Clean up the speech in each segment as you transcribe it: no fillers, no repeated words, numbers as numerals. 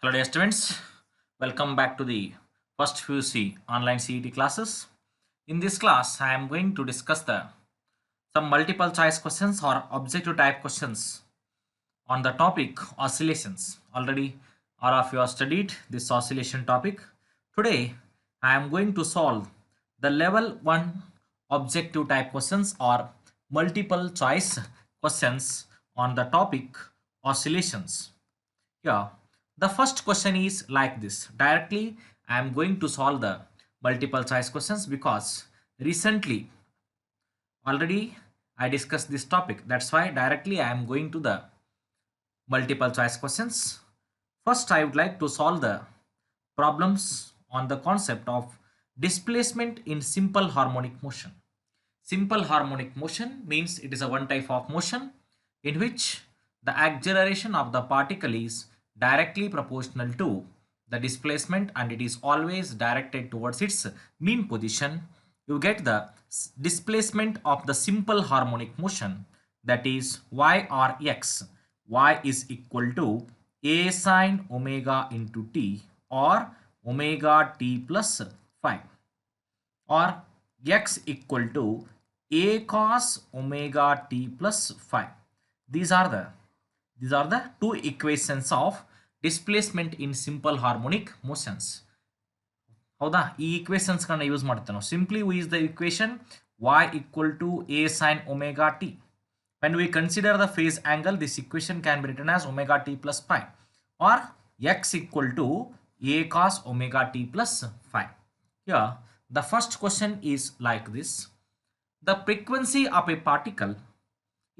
Hello dear students, welcome back to the first few C online CET classes. In this class, I am going to discuss some multiple choice questions or objective type questions on the topic oscillations. Already all of you have studied this oscillation topic. Today, I am going to solve the level 1 objective type questions or multiple choice questions on the topic oscillations. Yeah, the first question is like this. Directly, I am going to solve the multiple choice questions because recently already I discussed this topic. That's why directly I am going to the multiple choice questions. First, I would like to solve the problems on the concept of displacement in simple harmonic motion. Simple harmonic motion means it is a one type of motion in which the acceleration of the particle is directly proportional to the displacement and it is always directed towards its mean position. You get the displacement of the simple harmonic motion, that is y or x. Y is equal to a sine omega into t or omega t plus phi, or x equal to a cos omega t plus phi. These are the two equations of displacement in simple harmonic motions. ಹೌದಾ ಈ equations ಗಳನ್ನ use ಮಾಡ್ತೇವೆ ನಾವು. Simply we use the equation y equal to a sin omega t. When we consider the phase angle, this equation can be written as omega t plus phi, or x equal to a cos omega t plus phi. Here the first question is like this. The frequency of a particle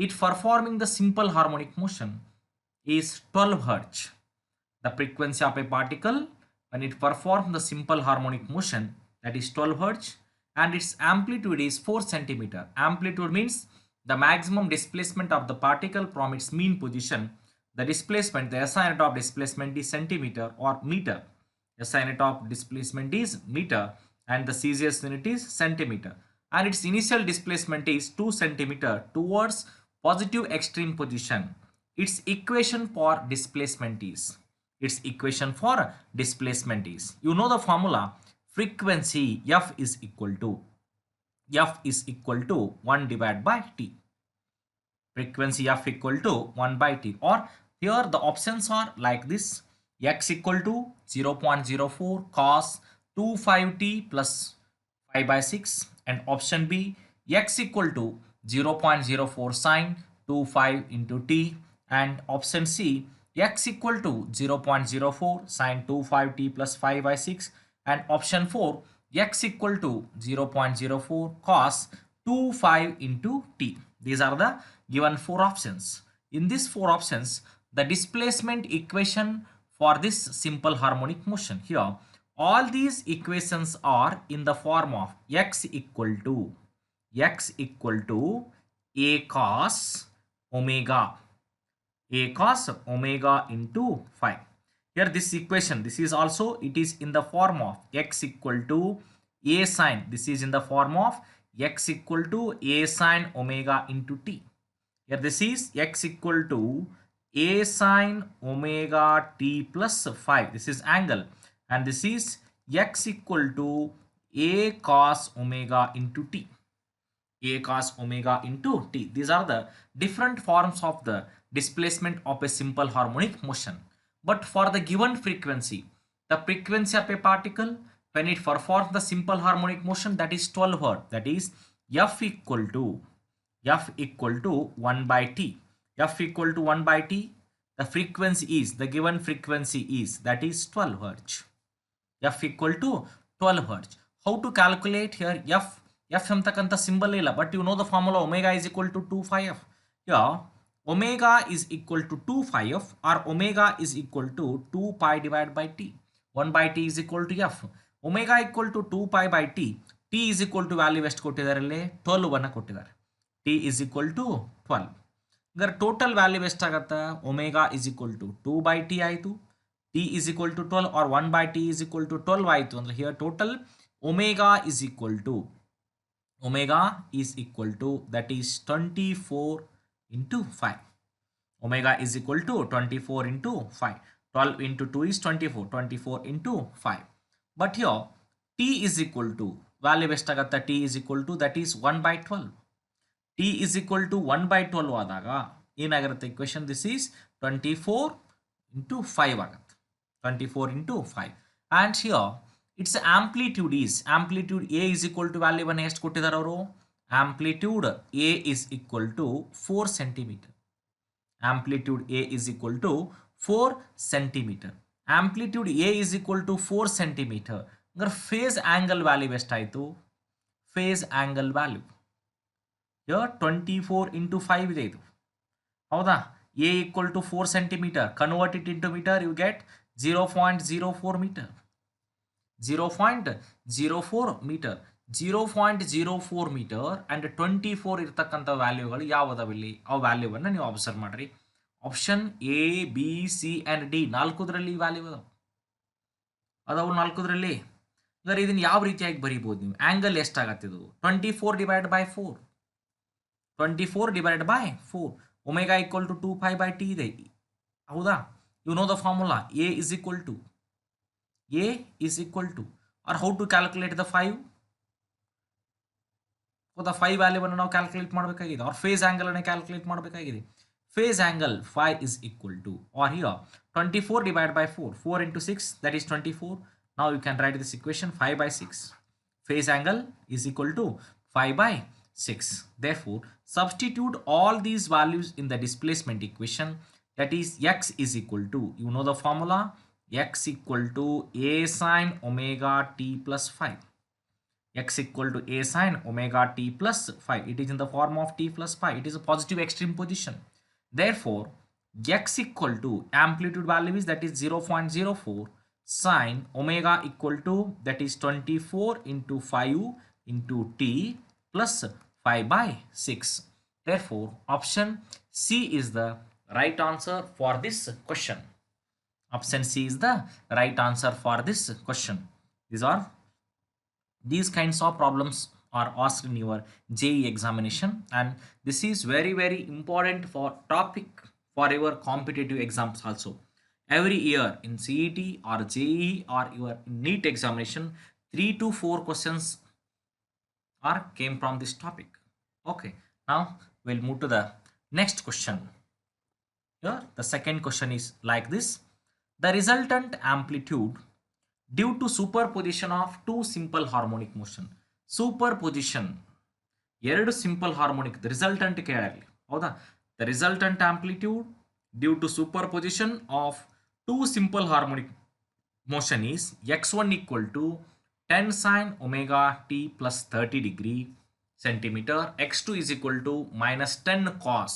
it performing the simple harmonic motion is 12 Hz. The frequency of a particle when it performs the simple harmonic motion, that is 12 Hz, and its amplitude is 4 centimeter. Amplitude means the maximum displacement of the particle from its mean position. The displacement, the SI unit of displacement is centimeter or meter. SI unit of displacement is meter and the CGS unit is centimeter. And its initial displacement is 2 centimeter towards positive extreme position. Its equation for displacement is, you know the formula, frequency F is equal to 1 divided by T. Frequency F equal to 1 by T, or here the options are like this: x equal to 0.04 cos 25t plus 5 by 6, and option B x equal to 0.04 sin 25 into t, and option C x equal to 0.04 sin 25t plus 5 by 6, and option 4 x equal to 0.04 cos 25 into t. These are the given four options. In these four options, the displacement equation for this simple harmonic motion, here all these equations are in the form of x equal to a cos omega into phi. Here this equation, this is also, it is in the form of x equal to a sine, this is in the form of x equal to a sine omega into t. Here this is x equal to a sine omega t plus phi, this is angle, and this is x equal to a cos omega into t. A cos omega into t. These are the different forms of the displacement of a simple harmonic motion. But for the given frequency, the frequency of a particle when it performs the simple harmonic motion, that is 12 Hz, that is F equal to 1 by T. F equal to 1 by T, the frequency is, the given frequency is, that is 12 Hz. F equal to 12 Hz. How to calculate here F? F ಅಂತಕ್ಕಂಥ symbol ಇಲ್ಲ, but you know the formula omega is equal to 2 phi f. Here omega is equal to 2 phi f, or omega is equal to 2 pi divided by t. 1 by t is equal to f. Omega equal to 2 pi by t. T is equal to value ಎಷ್ಟು ಕೊಟ್ಟಿದ್ದಾರೆ ಇಲ್ಲಿ 12 ಅನ್ನು ಕೊಟ್ಟಿದ್ದಾರೆ. T is equal to 12. ಇದರ total value ಎಷ್ಟಾಗುತ್ತೆ? omega is equal to 2 by t ಆಯಿತು, t is equal to 12, or 1 by t is equal to 12 ಆಯಿತು ಅಂದ್ರೆ here total omega is equal to that is 24 into 5. Omega is equal to 24 into 5. 12 into 2 is 24. 24 into 5. But here t is equal to value ಎಷ್ಟಾಗತ್ತೆ t is equal to that is 1 by 12. t is equal to 1 by 12 ಆದಾಗ ಏನಾಗಿರುತ್ತೆ equation this is 24 into 5 ಆಗುತ್ತೆ 24 into 5 and here its amplitude a is equal to value ಅನ್ನು ಎಷ್ಟು ಕೊಟ್ಟಿದ್ದಾರೆ ಅವರು amplitude a is equal to 4 centimeter. Amplitude a is equal to 4 centimeter. Amplitude a is equal to 4 centimeter. अगर phase angle value ಎಷ್ಟಾಯಿತು phase angle value here 24 into 5 ಇದೆ ಇದು ಹೌದಾ a equal to 4 centimeter convert it into meter you get 0.04 meter 0.04 meter 0.04 meter and 24 ಇರತಕ್ಕಂಥ ವ್ಯಾಲ್ಯೂಗಳು ಯಾವುದವಿಲ್ಲಿ ಆ ವ್ಯಾಲ್ಯೂವನ್ನು ನೀವು ಅಬ್ಸರ್ವ್ ಮಾಡ್ರಿ option A B C and D ನಾಲ್ಕುದರಲ್ಲಿ ವ್ಯಾಲ್ಯೂ ಅದಾವು ನಾಲ್ಕುದರಲ್ಲಿ ಅಂದರೆ ಇದನ್ನು ಯಾವ ರೀತಿಯಾಗಿ ಬರೀಬೋದು ನೀವು ಆ್ಯಂಗಲ್ ಎಷ್ಟಾಗತ್ತೆ ಇದು 24 divide by 4 24 divide by 4 omega equal to 2 pi by T ಇದೆ ಹೌದಾ you know the formula A is equal to or how to calculate the 5 so the 5 ವ್ಯಾಲ್ಯೂವನ್ನು ನಾವು ಕ್ಯಾಲ್ಕುಲೇಟ್ ಮಾಡಬೇಕಾಗಿದೆ or phase angle ಅನ್ನು ಕ್ಯಾಲ್ಕುಲೇಟ್ ಮಾಡಬೇಕಾಗಿದೆ phase angle phi is equal to or here 24 divided by 4 into 6 that is 24. Now you can write this equation 5 by 6 phase angle is equal to 5 by 6. Therefore substitute all these values in the displacement equation that is x is equal to you know the formula x equal to a sin omega t plus 5. X equal to a sin omega t plus 5. It is in the form of t plus 5. It is a positive extreme position. Therefore, x equal to amplitude value is that is 0.04 sin omega equal to that is 24 into 5 into t plus 5 by 6. Therefore, option C is the right answer for this question. Option C is the right answer for this question. These kinds of problems are asked in your JEE examination and this is very very important for topic for your competitive exams also. Every year in CET or JEE or your NEET examination 3 to 4 questions are came from this topic. Okay, now we'll move to the next question. Here the second question is like this. The resultant amplitude due to superposition of two simple harmonic motion. Superposition ಎರಡು simple harmonic resultant ಕೇಳಾಗಲಿ ಹೌದಾ the resultant amplitude due to superposition of two simple harmonic motion is x1 equal to 10 sin omega t plus 30 degree centimeter, x2 is equal to minus 10 cos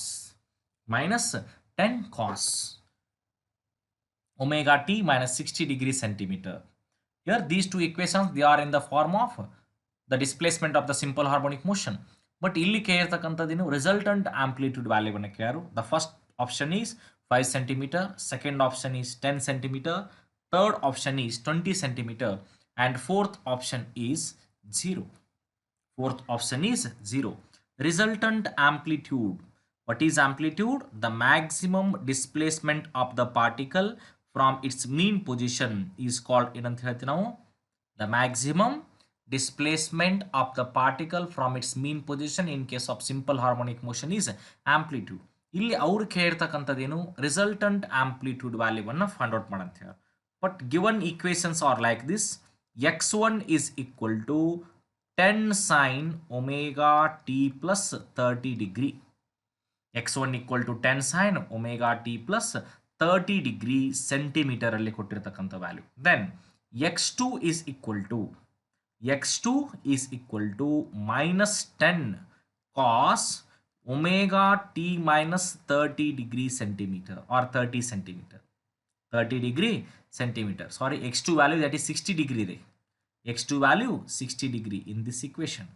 omega t minus 60 degree centimeter. Here these two equations they are in the form of the displacement of the simple harmonic motion. But ಇಲ್ಲಿ ಕೇಳಿರ್ತಕ್ಕಂಥದ್ದು resultant amplitude value ಅನ್ನು ಕೇಳರು. The first option is 5 centimeter, second option is 10 centimeter, third option is 20 centimeter and fourth option is 0. Fourth option is 0. Resultant amplitude. What is amplitude? The maximum displacement of the particle from its mean position is called ಏನಂತ ಹೇಳ್ತೀವಿ ನಾವು the maximum displacement of the particle from its mean position in case of simple harmonic motion is amplitude. ಇಲ್ಲಿ ಅವರು ಕೇಳಿರ್ತಕ್ಕಂಥದ್ದೇನು resultant amplitude ವ್ಯಾಲ್ಯೂವನ್ನು find out ಮಾಡಂತ ಹೇಳಿ but given equations R like this x1 is equal to 10 sin omega t plus 30 degree. x1 equal to 10 sin omega t plus 30 degree centimeter ಅಲ್ಲಿ ಕೊಟ್ಟಿರ್ತಕ್ಕಂಥ value. Then x2 is equal to minus 10 cos omega t minus 30 degree centimeter or 30 centimeter. 30 degree centimeter. Sorry, x2 value that is 60 degree there. x2 value 60 degree in this equation.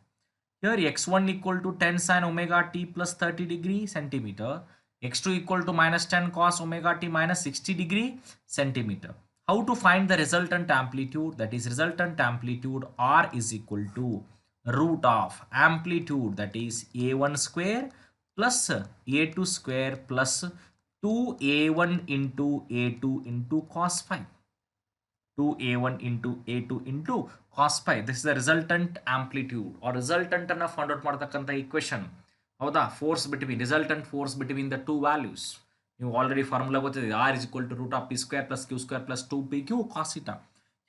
Here x1 equal to 10 sin omega t plus 30 degree centimeter. x2 equal to minus 10 cos omega t minus 60 degree centimeter. How to find the resultant amplitude? That is resultant amplitude R is equal to root of amplitude that is a1 square plus a2 square plus 2a1 into a2 into cos phi. 2a1 into a2 into cos phi. This is the resultant amplitude or resultant ಅನ್ನ find out ಮಾಡತಕ್ಕಂಥ equation. ಹೌದಾ, force between resultant force between the two values. ನೀವು already formula ಗೊತ್ತಿದೆ, R is equal to root of P square plus Q square plus 2pq cos theta.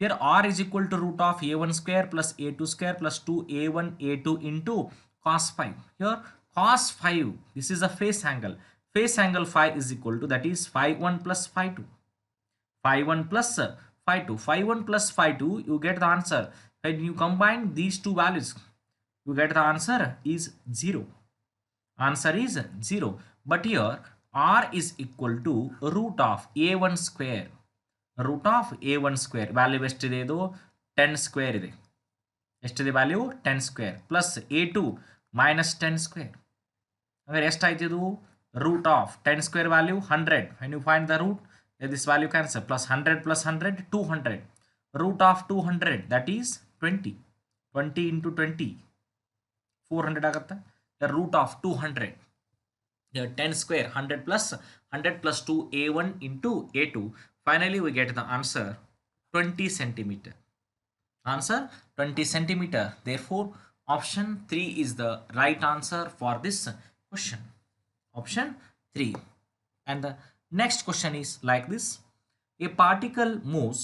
Here r is equal to root of a1 square plus a2 square plus 2a1 a2 into cos phi. Here cos phi, this is a phase angle. Phase angle phi is equal to, that is phi 1 plus phi 2. Phi 1 plus phi 2. Phi 1 plus phi 2, you get the answer. When you combine these two values, you get the answer is 0. Answer is 0. But here r is equal to root of a1 square. Root of a1 square. Value ಎಷ್ಟಿದೆ ಇದು 10 square ಇದೆ. ಎಷ್ಟಿದೆ value 10 square plus a2 minus 10 square. ಅಂದರೆ ಎಷ್ಟಾಯ್ತು ಇದು root of 10 square value 100. When you find the root, this value cancel, plus 100 plus 100 200. Root of 200, that is 20. 20 into 20 400 ಆಗುತ್ತೆ. The root of 200, the 10 square 100 plus 2 a1 into a2. Finally we get the answer 20 centimeter. Answer 20 centimeter. Therefore option 3 is the right answer for this question. Option 3. And the next question is like this. A particle moves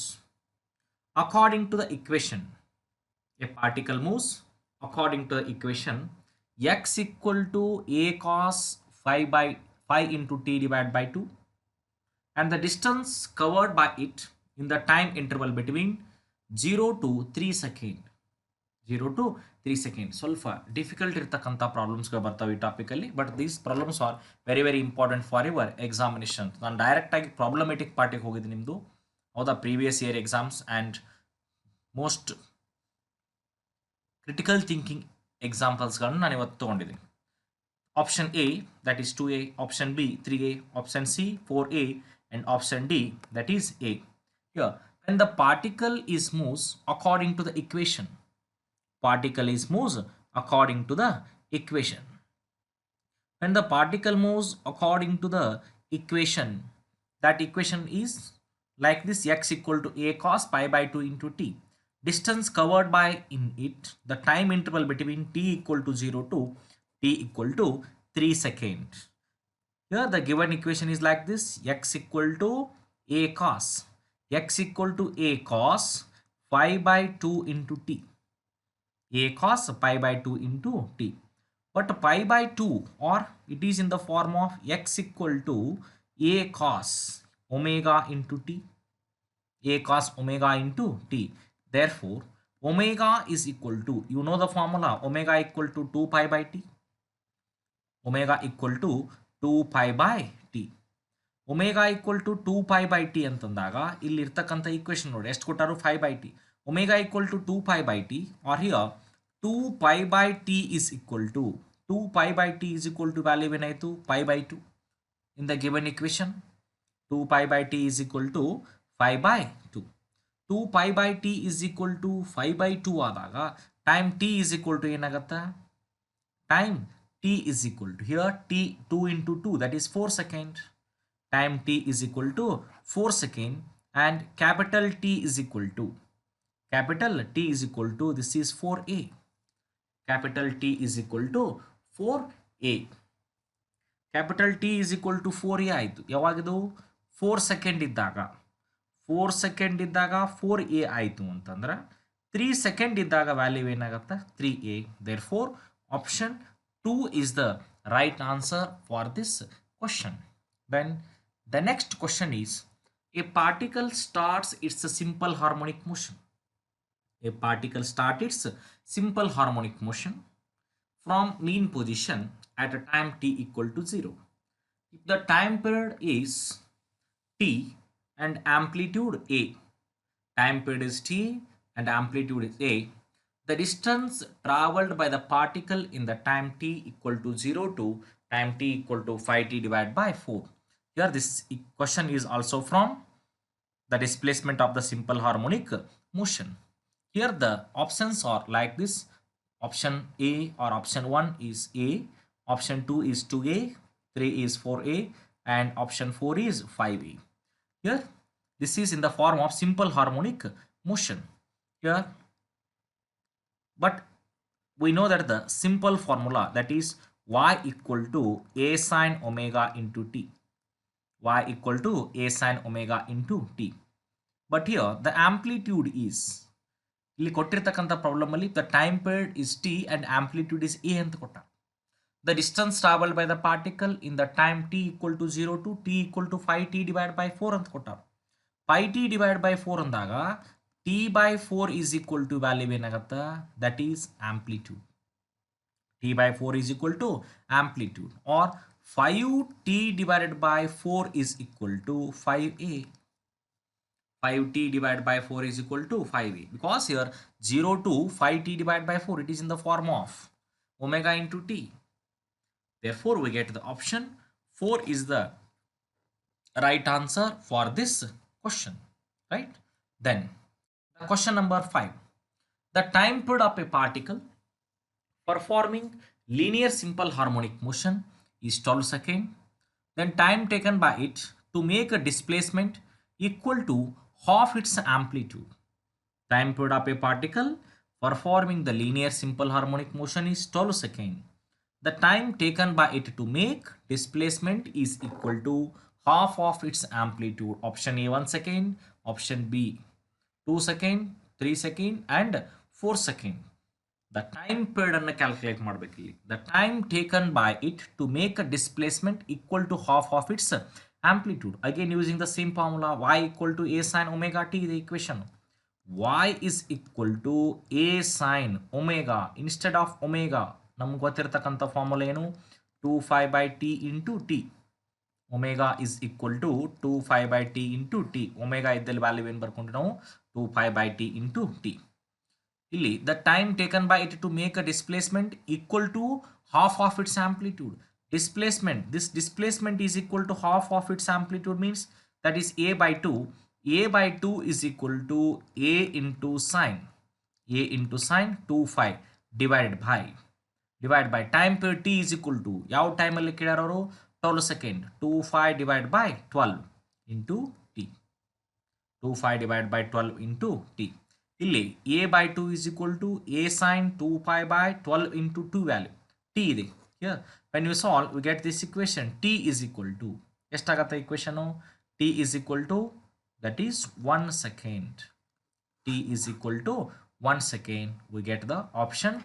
according to the equation. A particle moves according to the equation x equal to a cos phi by phi into t divided by 2, and the distance covered by it in the time interval between 0 to 3 seconds. 0 to 3 seconds. ಸ್ವಲ್ಪ difficult ಇರ್ತಕ್ಕಂಥ ಪ್ರಾಬ್ಲಮ್ಸ್ಗಳು ಬರ್ತವೆ ಈ ಟಾಪಿಕಲ್ಲಿ, but these problems are very very important for your examination. ನಾನು ಡೈರೆಕ್ಟಾಗಿ problematic ಪಾರ್ಟಿಗೆ ಹೋಗಿದ್ದು ನಿಮ್ಮದು, ಹೌದಾ, previous year exams and most critical thinking ಎಕ್ಸಾಂಪಲ್ಸ್ಗಳನ್ನು ನಾನು ಇವತ್ತು ತೊಗೊಂಡಿದ್ದೀನಿ. Option A, that is 2a, option B 3a, option C 4a, and option D, that is A. Here, when the particle is moves according to the equation, particle is moves according to the equation. When the particle moves according to the equation, that equation is like this: x equal to a cos pi by 2 into t. Distance covered by in it, the time interval between t equal to 0 to t equal to 3 seconds. Here the given equation is like this: x equal to a cos, x equal to a cos pi by 2 into t, a cos pi by 2 into t. But pi by 2, or it is in the form of x equal to a cos omega into t, a cos omega into t. Therefore omega is equal to, you know the formula, omega equal to 2 pi by t, omega equal to 2 pi by t. Omega equal to 2 pi by t ಅಂತಂದಾಗ ಇಲ್ಲಿ ಇರ್ತಕ್ಕಂಥ equation ನೋಡಿ, ಎಷ್ಟು ಕೊಟ್ಟಾರು 5 by t. Omega equal to 2 pi by t, or here 2 pi by t is equal to 2 pi by t is equal to value ಏನಾಯಿತು pi by 2 in the given equation. 2 pi by t is equal to 5 by 2. 2 pi by t is equal to 5 by 2 ಆದಾಗ time t is equal to ಏನಾಗುತ್ತೆ, time t is equal to, here t 2 into 2, that is 4 seconds. Time t is equal to 4 seconds, and capital T is equal to, capital T is equal to, this is 4a. Capital T is equal to 4a. Capital T is equal to 4a ಆಯಿತು. ಯಾವಾಗಿದು 4 second ಇದ್ದಾಗ, 4 second ಇದ್ದಾಗ 4a ಆಯಿತು ಅಂತಂದ್ರೆ 3 second ಇದ್ದಾಗ value ಏನಾಗುತ್ತೆ 3a. Therefore option 2 is the right answer for this question. Then the next question is, a particle starts its simple harmonic motion. A particle starts its simple harmonic motion from mean position at a time t equal to 0. If the time period is t and amplitude a, time period is t and amplitude is a, the distance traveled by the particle in the time t equal to 0 to time t equal to 5t divided by 4. Here this question is also from the displacement of the simple harmonic motion. Here the options are like this: option A or option 1 is A, option 2 is 2A, 3 is 4A, and option 4 is 5a. Here this is in the form of simple harmonic motion here, but we know that the simple formula, that is y equal to a sine omega into t, y equal to a sine omega into t. But here the amplitude is, ಇಲ್ಲಿ ಕೊಟ್ಟಿರ್ತಕ್ಕಂಥ problem ಅಲ್ಲಿ the time period is t and amplitude is a ಅಂತ ಕೊಟ್ಟ. The distance traveled by the particle in the time t equal to 0 to t equal to 5t divided by 4 ಅಂತ ಕೊಟ್ಟ. 5t divided by 4 ಅಂದಾಗ t by 4 is equal to value ಏನಾಗುತ್ತೆ, that is amplitude. t by 4 is equal to amplitude, or 5t divided by 4 is equal to 5a. 5t divided by 4 is equal to 5a, because here 0 to 5t divided by 4, it is in the form of omega into t. Therefore we get the option 4 is the right answer for this question, right? Then the question number 5, the time period of a particle performing linear simple harmonic motion is 12 seconds. Then time taken by it to make a displacement equal to half its amplitude. Time period of a particle performing the linear simple harmonic motion is 12 seconds. The time taken by it to make displacement is equal to half of its amplitude. Option A 1 second, option B 2 second, 3 second and 4 second. The time period ಅನ್ನು calculate ಮಾಡಬೇಕು ಇಲ್ಲಿ. The time taken by it to make a displacement equal to half of its amplitude. Again using the same formula, y equal to a sine omega t, the equation. Y is equal to a sine omega instead of omega. ನಮ್ಗೆ ಗೊತ್ತಿರತಕ್ಕಂಥ formula ಏನು, 2 by t into t. omega is equal to 2 by t into t. omega ಇದ್ದಲ್ಲಿ value ಏನು ಬರ್ಕೊಂಡ್ರೆ ನಾವು 2 by t into t. ಇಲ್ಲಿ the time taken by it to make a displacement equal to half of its amplitude. Displacement, this displacement is equal to half of its amplitude means that is a by 2. a by 2 is equal to a into sine 2 divided by time period t is equal to ಯಾವ time ಅಲ್ಲಿ ಕೇಳಾರವರು 12 second, 2 divided by 12 into t. 2 divided by 12 into t. ಇಲ್ಲಿ a by 2 is equal to a sine 2 pi by 12 into 2 value t ಇದೆ. Here when you solve we get this equation, t is equal to ಎಷ್ಟಾಗತ್ತೆ equation, t is equal to that is 1 second. t is equal to 1 second. We get the option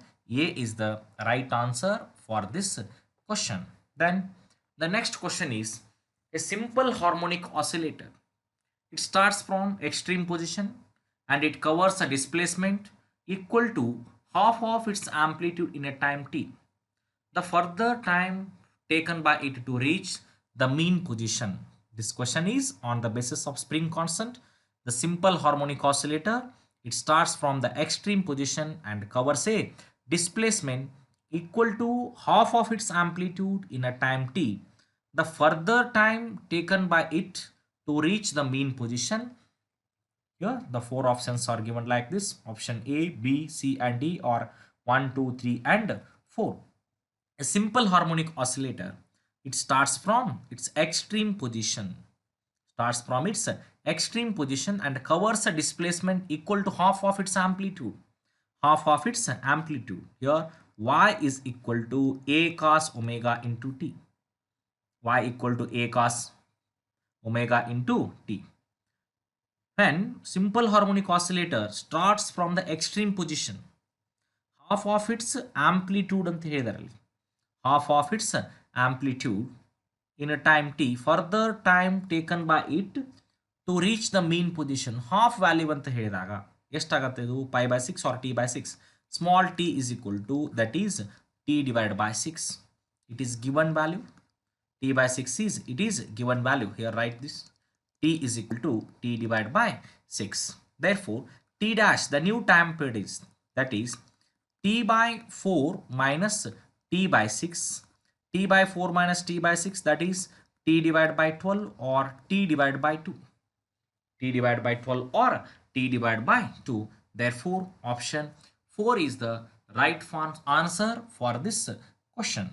A is the right answer for this question. Then the next question is a simple harmonic oscillator. It starts from extreme position and it covers a displacement equal to half of its amplitude in a time t. The further time taken by it to reach the mean position. This question is on the basis of spring constant. The simple harmonic oscillator, it starts from the extreme position and covers a displacement equal to half of its amplitude in a time t. The further time taken by it to reach the mean position. Here the 4 options are given like this, option A, B, C and D, or 1, 2, 3 and 4. A simple harmonic oscillator, it starts from its extreme position and covers a displacement equal to half of its amplitude. Here y is equal to a cos omega into t. y equal to a cos omega into t. When simple harmonic oscillator starts from the extreme position, half of its amplitude ಅಂತ ಹೇಳಿದಾರಲ್ಲಿ, half of its amplitude in a time t, further time taken by it to reach the mean position, half value ಅಂತ ಹೇಳಿದಾಗ ಎಷ್ಟಾಗುತ್ತೆ ಇದು, pi by 6 or t by 6. Small t is equal to that is t divided by 6. It is given value. t by 6 is, it is given value. Here write this, t is equal to t divided by 6. Therefore t dash, the new time period is, that is t by 4 minus t by 6. t by 4 minus t by 6, that is t divided by 12 or t divided by 2. t divided by 12 or t divided by 2. Therefore option 4 is the right answer for this question.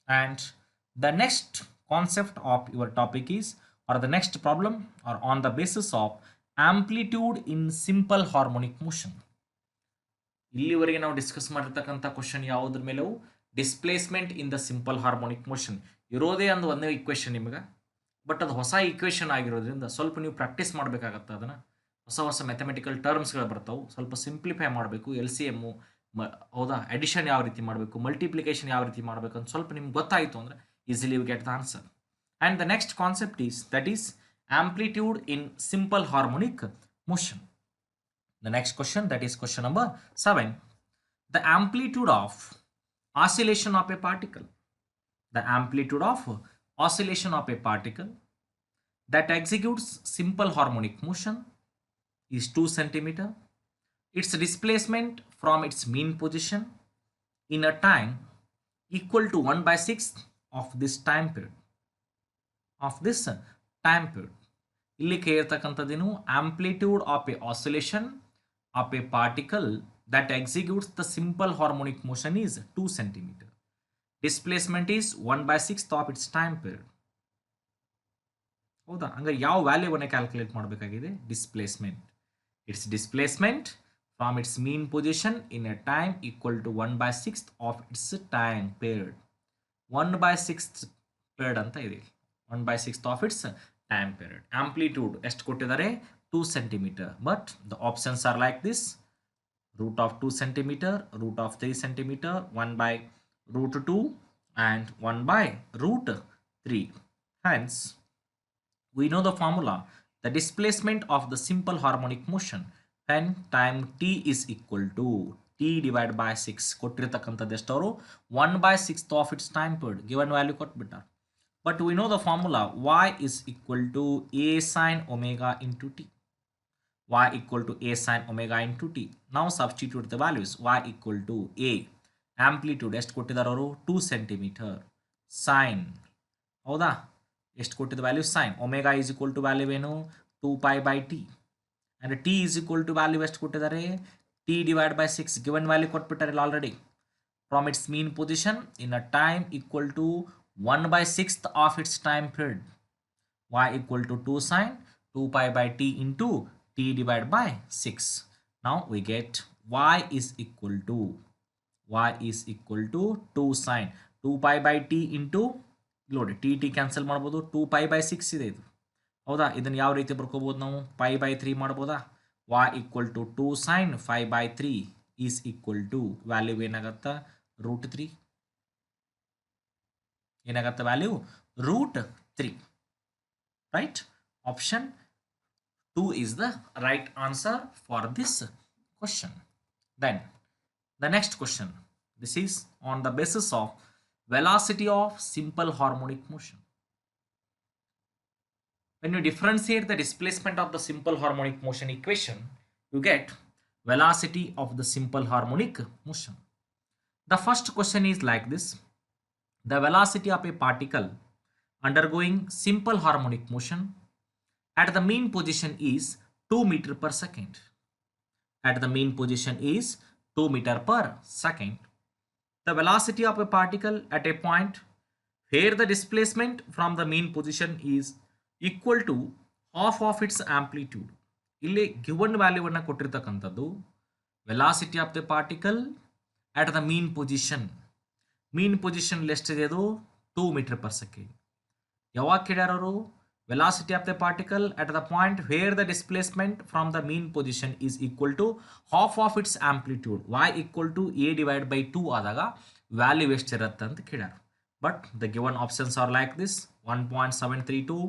And the next concept of your topic is, or the next problem, or on the basis of amplitude in simple harmonic motion. ಇಲ್ಲಿವರೆಗೆ ನಾವು discuss ಮಾಡಿರ್ತಕ್ಕಂಥ question ಯಾವುದ್ರ ಮೇಲೂ displacement in the simple harmonic motion ಇರೋದೇ ಒಂದು ಒಂದೇ equation ನಿಮಗೆ, but ಅದು ಹೊಸ ಇಕ್ವೇಶನ್ ಆಗಿರೋದ್ರಿಂದ ಸ್ವಲ್ಪ ನೀವು ಪ್ರಾಕ್ಟೀಸ್ ಮಾಡಬೇಕಾಗತ್ತೆ. ಅದನ್ನು ಹೊಸ ಮ್ಯಾಥಮೆಟಿಕಲ್ ಟರ್ಮ್ಸ್ಗಳು ಬರ್ತಾವೆ, ಸ್ವಲ್ಪ ಸಿಂಪ್ಲಿಫೈ ಮಾಡಬೇಕು. ಎಲ್ ಸಿ ಎಮ್ಮು ಹೌದಾ, ಅಡಿಷನ್ ಯಾವ ರೀತಿ ಮಾಡಬೇಕು, ಮಲ್ಟಿಪ್ಲಿಕೇಶನ್ ಯಾವ ರೀತಿ ಮಾಡಬೇಕು ಅಂತ ಸ್ವಲ್ಪ ನಿಮ್ಗೆ ಗೊತ್ತಾಯಿತು ಅಂದರೆ easily you get the answer. And the next concept is that is amplitude in simple harmonic motion. The next question, that is question number 7. The amplitude of oscillation of a particle. The amplitude of oscillation of a particle that executes simple harmonic motion is 2 centimeter. Its displacement from its mean position in a time equal to 1/6 of this time period. ಇಲ್ಲಿ ಕೇಳಿರ್ತಕ್ಕಂಥದ್ದೇನು, amplitude of a oscillation of a particle that executes the simple harmonic motion is 2 centimeter. Displacement is 1/6 of its time period. ಹೌದಾ, ಹಂಗಾರೆ ಯಾವ ವ್ಯಾಲ್ಯೂವನ್ನು calculate ಮಾಡಬೇಕಾಗಿದೆ? Displacement. Its displacement from its mean position in a time equal to 1/6 of its time period. 1/6 period ಅಂತ ಇದೆ, 1/6 of its time period. Amplitude ಎಷ್ಟು ಕೊಟ್ಟಿದ್ದಾರೆ? 2 centimeter, but the options are like this: root of 2 centimeter, root of 3 centimeter, 1 by root 2 and 1 by root 3. Hence we know the formula, the displacement of the simple harmonic motion when time t is equal to t divided by 6 ಕೊಟ್ಟಿರತಕ್ಕಂಥದ್ದು ಎಷ್ಟವರು 1/6 of its time period, given value ಕೊಟ್ಬಿಟ್ಟಾರೆ. But we know the formula, y is equal to a sin omega into t. Y equal to a sin omega into t. Now substitute the values. Y equal to a amplitude ಎಷ್ಟು ಕೊಟ್ಟಿದ್ದಾರೆ ಅವರು 2 centimeter, sin ಹೌದಾ ಎಷ್ಟು ಕೊಟ್ಟಿದ್ದ value sin, omega is equal to value ಏನು 2 pi by t, and t is equal to value ಎಷ್ಟು ಕೊಟ್ಟಿದ್ದಾರೆ t divided by 6, given value ಕೊಟ್ಬಿಟ್ಟಾರೆ already. From its mean position in a time equal to 1/6 of its time period. Y equal to 2 sin 2 pi by t into t divided by 6. Now we get y is equal to 2 sin 2 pi by t into ನೋಡಿ t cancel ಮಾಡ್ಬೋದು, 2 pi by 6 ಇದೆ ಇದು ಹೌದಾ. ಇದನ್ನು ಯಾವ ರೀತಿ ಬರ್ಕೋಬೋದು ನಾವು? pi by 3 ಮಾಡ್ಬೋದಾ? y equal to 2 sin 5 by 3 is equal to value ಏನಾಗತ್ತಾ ರೂಟ್ 3. ಏನಾಗತ್ತ value root 3, right? Option 2 is the right answer for this question. Then the next question, this is on the basis of velocity of simple harmonic motion. When you differentiate the displacement of the simple harmonic motion equation, you get velocity of the simple harmonic motion. The first question is like this: the velocity of a particle undergoing simple harmonic motion at the mean position is 2 meter per second. At the mean position is 2 meter per second. The velocity of a particle at a point where the displacement from the mean position is equal to half of its amplitude. ಇಲ್ಲಿ given ವ್ಯಾಲ್ಯೂವನ್ನು ಕೊಟ್ಟಿರ್ತಕ್ಕಂಥದ್ದು velocity of the particle at the mean position. Mean position ಎಷ್ಟಿದೆ ಅದು 2 metre per second. ಯಾವಾಗ ಕೇಳ್ಯಾರವರು? velocity of the particle at the point where the displacement from the mean position is equal to half of its amplitude. y equal to a divided by 2 ಆದಾಗ value ಎಷ್ಟಿರುತ್ತೆ ಅಂತ ಕೇಳ್ಯಾರ. But the given options are like this: 1.732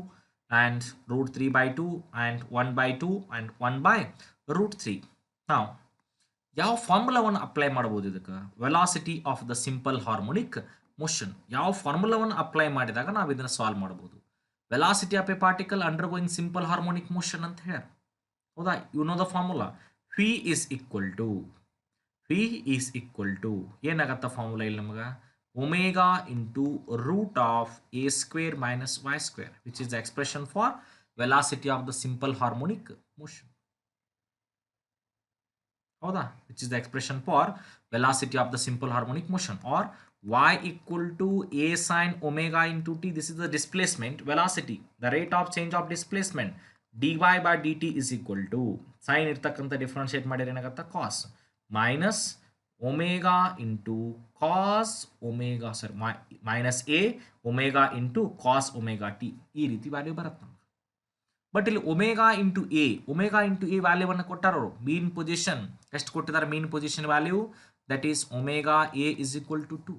and root 3 by 2 and 1 by 2 and 1 by root 3. Now ಯಾವ ಫಾರ್ಮುಲಾವನ್ನು apply ಮಾಡ್ಬೋದು ಇದಕ್ಕೆ? Velocity of the simple harmonic motion ಯಾವ ಫಾರ್ಮುಲಾವನ್ನು apply ಮಾಡಿದಾಗ ನಾವು ಇದನ್ನು ಸಾಲ್ವ್ ಮಾಡ್ಬೋದು? velocity of a particle undergoing simple harmonic motion ಅಂತ ಹೇಳ್ಯಾರ ಹೌದಾ. You know the formula, v is equal to ಏನಾಗತ್ತ ಫಾರ್ಮುಲಾ ಇಲ್ಲಿ ನಮಗೆ? omega into root of a square minus y square, which is the expression for velocity of the simple harmonic motion. ಹೌದಾ, which is the expression for velocity of the simple harmonic motion, or y equal to a sine omega into t. This is the displacement velocity, the rate of change of displacement. dy by dt is equal to sine ಇರ್ತಕ್ಕಂಥ differentiate ಮಾಡಿದ್ರೆ ಏನಾಗುತ್ತೆ cos minus omega into cos omega minus a omega into cos omega t ಈ ರೀತಿ value ಬರುತ್ತೆ ನಮ್ಗೆ. But ಇಲ್ಲಿ omega into A ವ್ಯಾಲ್ಯೂವನ್ನು ಕೊಟ್ಟಾರವರು ಮೀನ್ position ಎಷ್ಟು ಕೊಟ್ಟಿದ್ದಾರೆ mean position value that is omega A is equal to 2.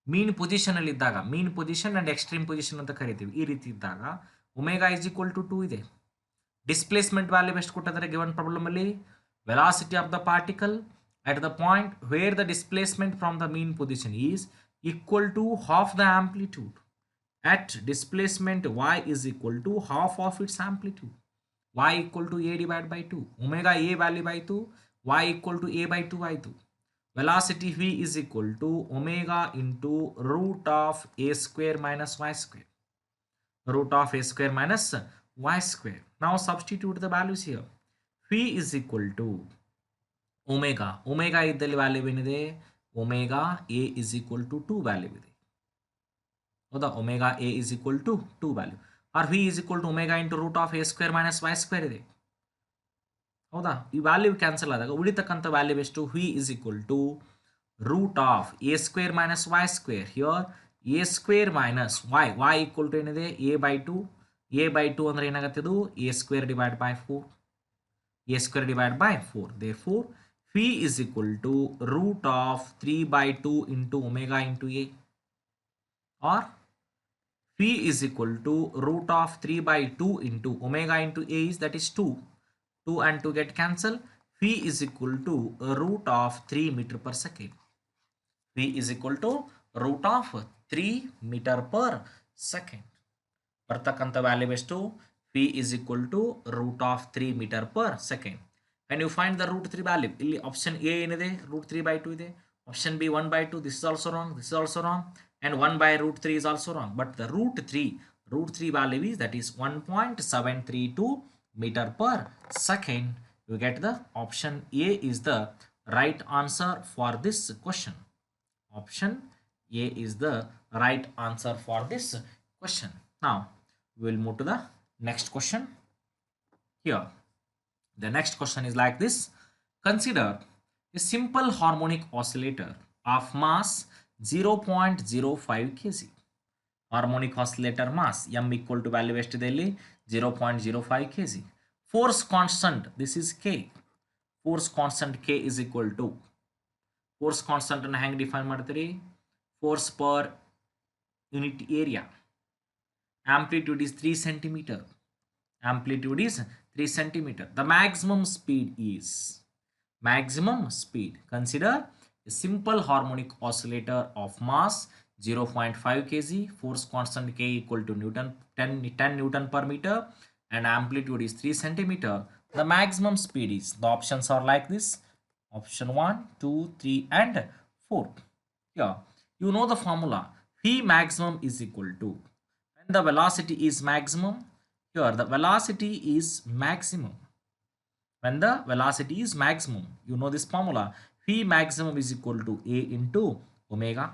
Mean position ಅಲ್ಲಿ ಇದ್ದಾಗ mean position and extreme position ಅಂತ ಕರಿತೀವಿ. ಈ ರೀತಿ ಇದ್ದಾಗ ಒಮೆಗಾ ಇಸ್ ಈಕ್ವಲ್ ಟು 2 ಇದೆ. ಡಿಸ್ಪ್ಲೇಸ್ಮೆಂಟ್ ವ್ಯಾಲ್ಯೂ ಎಷ್ಟು ಕೊಟ್ಟಿದ್ದಾರೆ ಗಿವನ್ ಪ್ರಾಬ್ಲಮ್ ಅಲ್ಲಿ velocity of the particle at the point where the displacement from the mean position is equal to half the amplitude. At displacement y is equal to half of its amplitude. Y equal to a divided by 2. Omega a value by 2. Y equal to a by 2 by 2. Velocity v is equal to omega into root of a square minus y square. Root of a square minus y square. Now substitute the values here. V is equal to omega ಇದ್ದಲ್ಲಿ value ಏನಿದೆ omega A is equal to 2 value ಇದೆ ಹೌದಾ omega A is equal to 2 value or V is equal to omega into root of A square minus Y square ಇದೆ ಹೌದಾ ಈ value cancel ಆದಾಗ ಉಳಿತಕ್ಕಂಥ value ಎಷ್ಟು V is equal to root of A square minus Y square here A square minus Y equal to ಏನಿದೆ A by two ಅಂದರೆ ಏನಾಗುತ್ತೆ ಇದು A square divide by 4 a square divided by 4. Therefore, phi is equal to root of 3 by 2 into omega into a, or phi is equal to root of 3 by 2 into omega into a is that is 2. 2 and 2 get cancelled. Phi is equal to root of 3 meter per second. Phi is equal to root of 3 meter per second. ಬರ್ತಕ್ಕಂಥ value ಎಷ್ಟು phi is equal to root of 3 meter per second. And you find the root 3 value. ಇಲ್ಲಿ option A ಏನಿದೆ root 3 by 2 ಇದೆ. Option B 1 by 2. This is also wrong. This is also wrong. And 1 by root 3 is also wrong. But the root 3 value is that is 1.732 meter per second. You get the option A is the right answer for this question. Option A is the right answer for this question. Now we will move to the next question. Here the next question is like this. Consider a simple harmonic oscillator of mass 0.05 kg. Harmonic oscillator mass m equal to value ಎಷ್ಟಿದೆ ಇಲ್ಲಿ 0.05 kg. Force constant, this is k. Force constant k is equal to force constant ಅನ್ನು ಹೆಂಗೆ define ಮಾಡ್ತೀರಿ force per unit area. Amplitude is 3 centimeter. Amplitude is 3 centimeter. The maximum speed is consider a simple harmonic oscillator of mass 0.5 kg, force constant k equal to 10 Newton per meter, and amplitude is 3 centimeter. The maximum speed is, the options are like this, option 1, 2, 3 and 4. Yeah, you know the formula. V maximum is equal to, when the velocity is maximum, here the velocity is maximum. When the velocity is maximum, you know this formula. V maximum is equal to A into omega.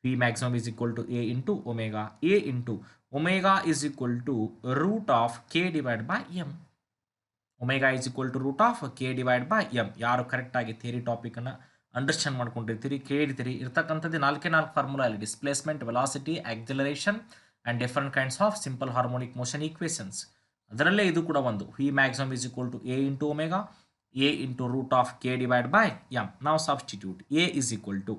V maximum is equal to A into omega. A into omega is equal to root of K divided by M. Omega is equal to root of K divided by M. ಯಾರು correct ಆಗಿ theory topic ಅನ್ನು understand ಮಾಡ್ಕೊಂಡಿರ್ತೀರಿ ಕೇಳಿರ್ತೀರಿ ಇರ್ತಕ್ಕಂಥದ್ದು 4 formula ಅಲ್ಲಿ displacement velocity acceleration and different kinds of simple harmonic motion equations. ಅದರಲ್ಲೇ ಇದು ಕೂಡ ಒಂದು V maximum is equal to A into omega, A into root of K divided by M. Now substitute. A is equal to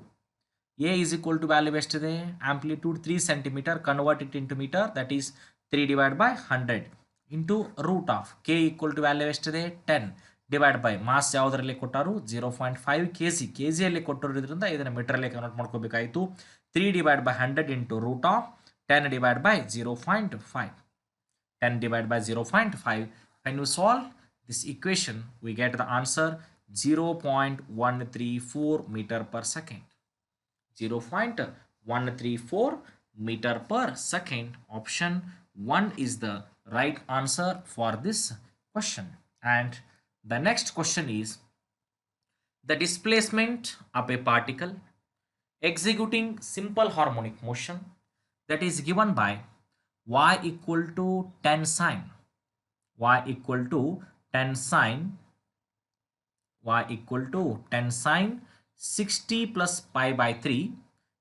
value ಎಷ್ಟಿದೆ amplitude 3 centimeter, convert it into meter, that is 3 divided by 100 into root of K equal to value ಎಷ್ಟಿದೆ 10 divided by mass ಯಾವುದರಲ್ಲಿ ಕೊಟ್ಟರು 0.5 kg. kg ಅಲ್ಲಿ ಕೊಟ್ಟಿರೋದ್ರಿಂದ ಇದನ್ನ metre ಅಲ್ಲಿ convert ಮಾಡ್ಕೋಬೇಕಾಯಿತು. 3 divided by 100 into root of 10 divided by 0.5. 10 divided by 0.5. When you solve this equation, we get the answer 0.134 meter per second. 0.134 meter per second. Option 1 is the right answer for this question. And the next question is the displacement of a particle executing simple harmonic motion that is given by y equal to 10 sine y equal to 10 sine y equal to 10 sine 60 plus pi by 3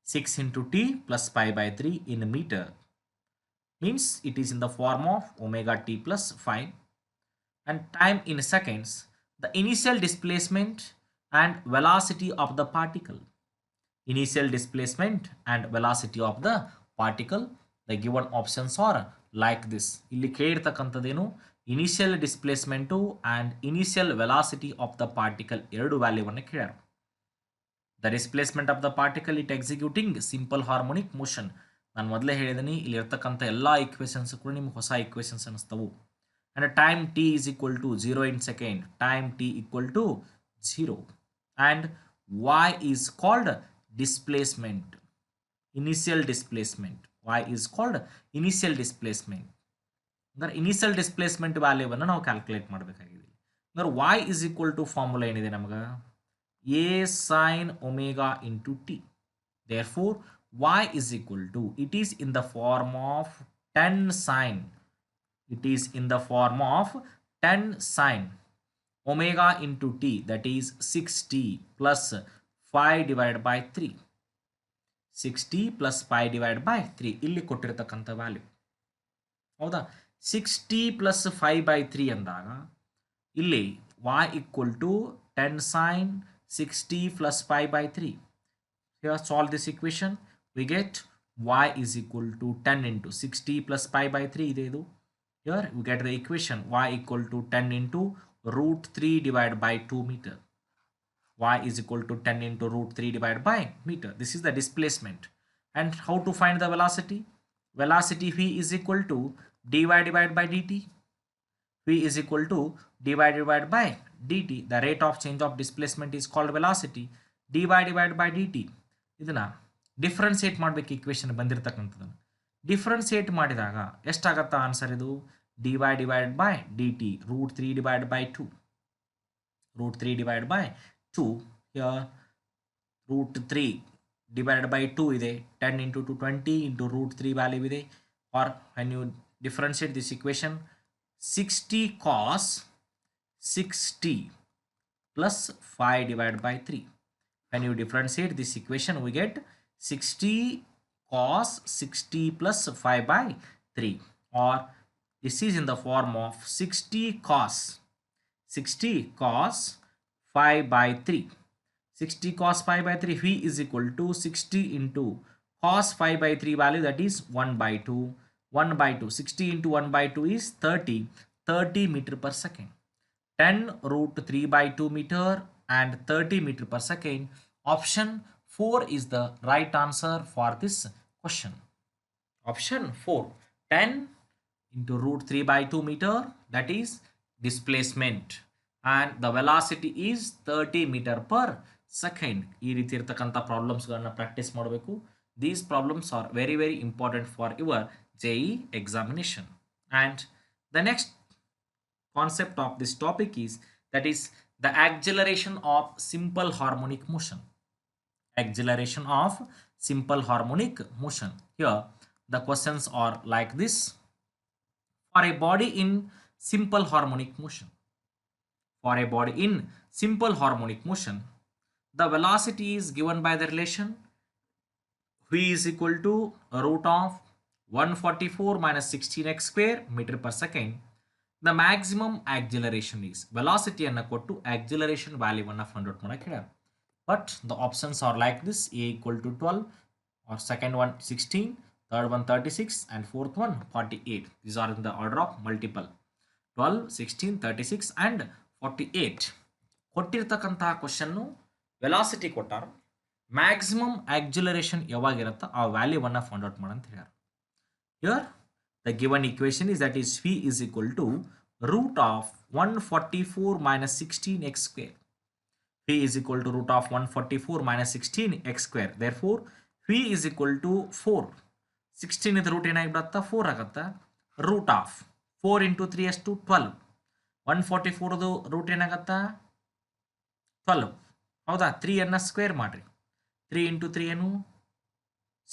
6 into t plus pi by 3 in meter means it is in the form of omega t plus 5 and time in seconds the initial displacement and velocity of the particle initial displacement and velocity of the particle the given options are like this ಇಲ್ಲಿ ಕೇಳಿರ್ತಕ್ಕಂಥದ್ದೇನು initial displacement and initial velocity of the particle ಎರಡು ವ್ಯಾಲ್ಯೂವನ್ನು ಕೇಳ್ಯಾರ the displacement of the particle it executing simple harmonic motion ನಾನು ಮೊದಲೇ ಹೇಳಿದ್ದೀನಿ ಇಲ್ಲಿ ಇರ್ತಕ್ಕಂಥ ಎಲ್ಲ ಇಕ್ವೇಷನ್ಸ್ ಕೂಡ ನಿಮ್ಗೆ ಹೊಸ equations ಅನ್ನಿಸ್ತವು and time t is equal to 0 in second time t equal to 0 and y is called displacement initial displacement y is called initial displacement ಅಂದ್ರೆ ಇನಿಷಿಯಲ್ ಡಿಸ್ಪ್ಲೇಸ್ಮೆಂಟ್ ವ್ಯಾಲ್ಯೂವನ್ನು ನಾವು ಕ್ಯಾಲ್ಕುಲೇಟ್ ಮಾಡಬೇಕಾಗಿದೆ ಅಂದ್ರೆ y is equal to formula ಏನಿದೆ ನಮಗೆ a sin omega into t therefore y is equal to it is in the form of 10 sin it is in the form of 10 sine omega into t that is 60 plus 5 divided by 3 60 plus 5 divided by 3 ಇಲ್ಲಿ ಕೊಟ್ಟಿರತಕ್ಕಂಥ value ಹೌದಾ 60 plus 5 by 3 ಅಂದಾಗ ಇಲ್ಲಿ y equal to 10 sine 60 plus 5 by 3 here solve this equation we get y is equal to 10 into 60 plus 5 by 3 ಇದೆ ಇದು here we get the equation y equal to 10 into root 3 divided by 2 meter y is equal to 10 into root 3 divided by meter this is the displacement and how to find the velocity velocity v is equal to dy divided by dt v is equal to dy divided by dt the rate of change of displacement is called velocity dy divided by dt ಇದನ್ನ differentiate ಮಾಡಬೇಕು equation ಬಂದಿರತಕ್ಕಂಥದ್ದನ್ನು differentiate ಮಾಡಿದಾಗ ಎಷ್ಟಾಗತ್ತಾ answer ಇದು dy divided by dt root 3 divided by 2 root 3 divided by 2 here root 3 divided by 2 ಇದೆ 10 into 2 20 into root 3 value ಇದೆ or when you differentiate this equation 60 cos 60 plus 5 divided by 3 when you differentiate this equation we get 60 cos 60 plus 5 by 3 or this is in the form of 60 cos 5 by 3 60 cos 5 by 3 v is equal to 60 into cos 5 by 3 value that is 1 by 2 1 by 2 60 into 1 by 2 is 30 meter per second 10 root 3 by 2 meter and 30 meter per second option 4 is the right answer for this question option 4 10 into root 3 by 2 meter that is displacement and the velocity is 30 meter per second ಈ ರೀತಿ ಇರತಕ್ಕಂಥ ಪ್ರಾಬ್ಲಮ್ಸ್ಗಳನ್ನು practice ಮಾಡಬೇಕು these problems are very very important for your JEE examination and the next concept of this topic is that is the acceleration of simple harmonic motion acceleration of simple harmonic motion here the questions are like this for a body in simple harmonic motion for a body in simple harmonic motion the velocity is given by the relation v is equal to root of 144 minus 16x square meter per second the maximum acceleration is velocity ಅನ್ನು ಕೊಟ್ಟು acceleration value ಅನ್ನು find out ಮಾಡಕ್ಕೆ ಹೇಳ್ಯಾರ but the options are like this a equal to 12 or second one 16 third one 36 and fourth one 48 these are in the order of multiple 12 16 36 and 48 ಕೊಟ್ಟಿರ್ತಕ್ಕಂತಹ question velocity ಕೊಟ್ಟಾರ maximum acceleration ಯಾವಾಗಿರುತ್ತಾ ಆ ವ್ಯಾಲ್ಯೂವನ್ನು find out ಮಾಡಂತ ಹೇಳ್ಯಾರ here the given equation is that is v is equal to root of 144 minus 16x square v is equal to root of 144 minus 16x square therefore v is equal to 4 16 ಇದ root ಏನಾಗಿ ಬರುತ್ತಾ 4 ಆಗುತ್ತಾ root of 4 into 3 ಎಷ್ಟು 12 144 root ಏನಾಗುತ್ತಾ 12 ಹೌದಾ 3 ಅನ್ನ square ಮಾಡ್ರಿ 3 into 3 ಏನು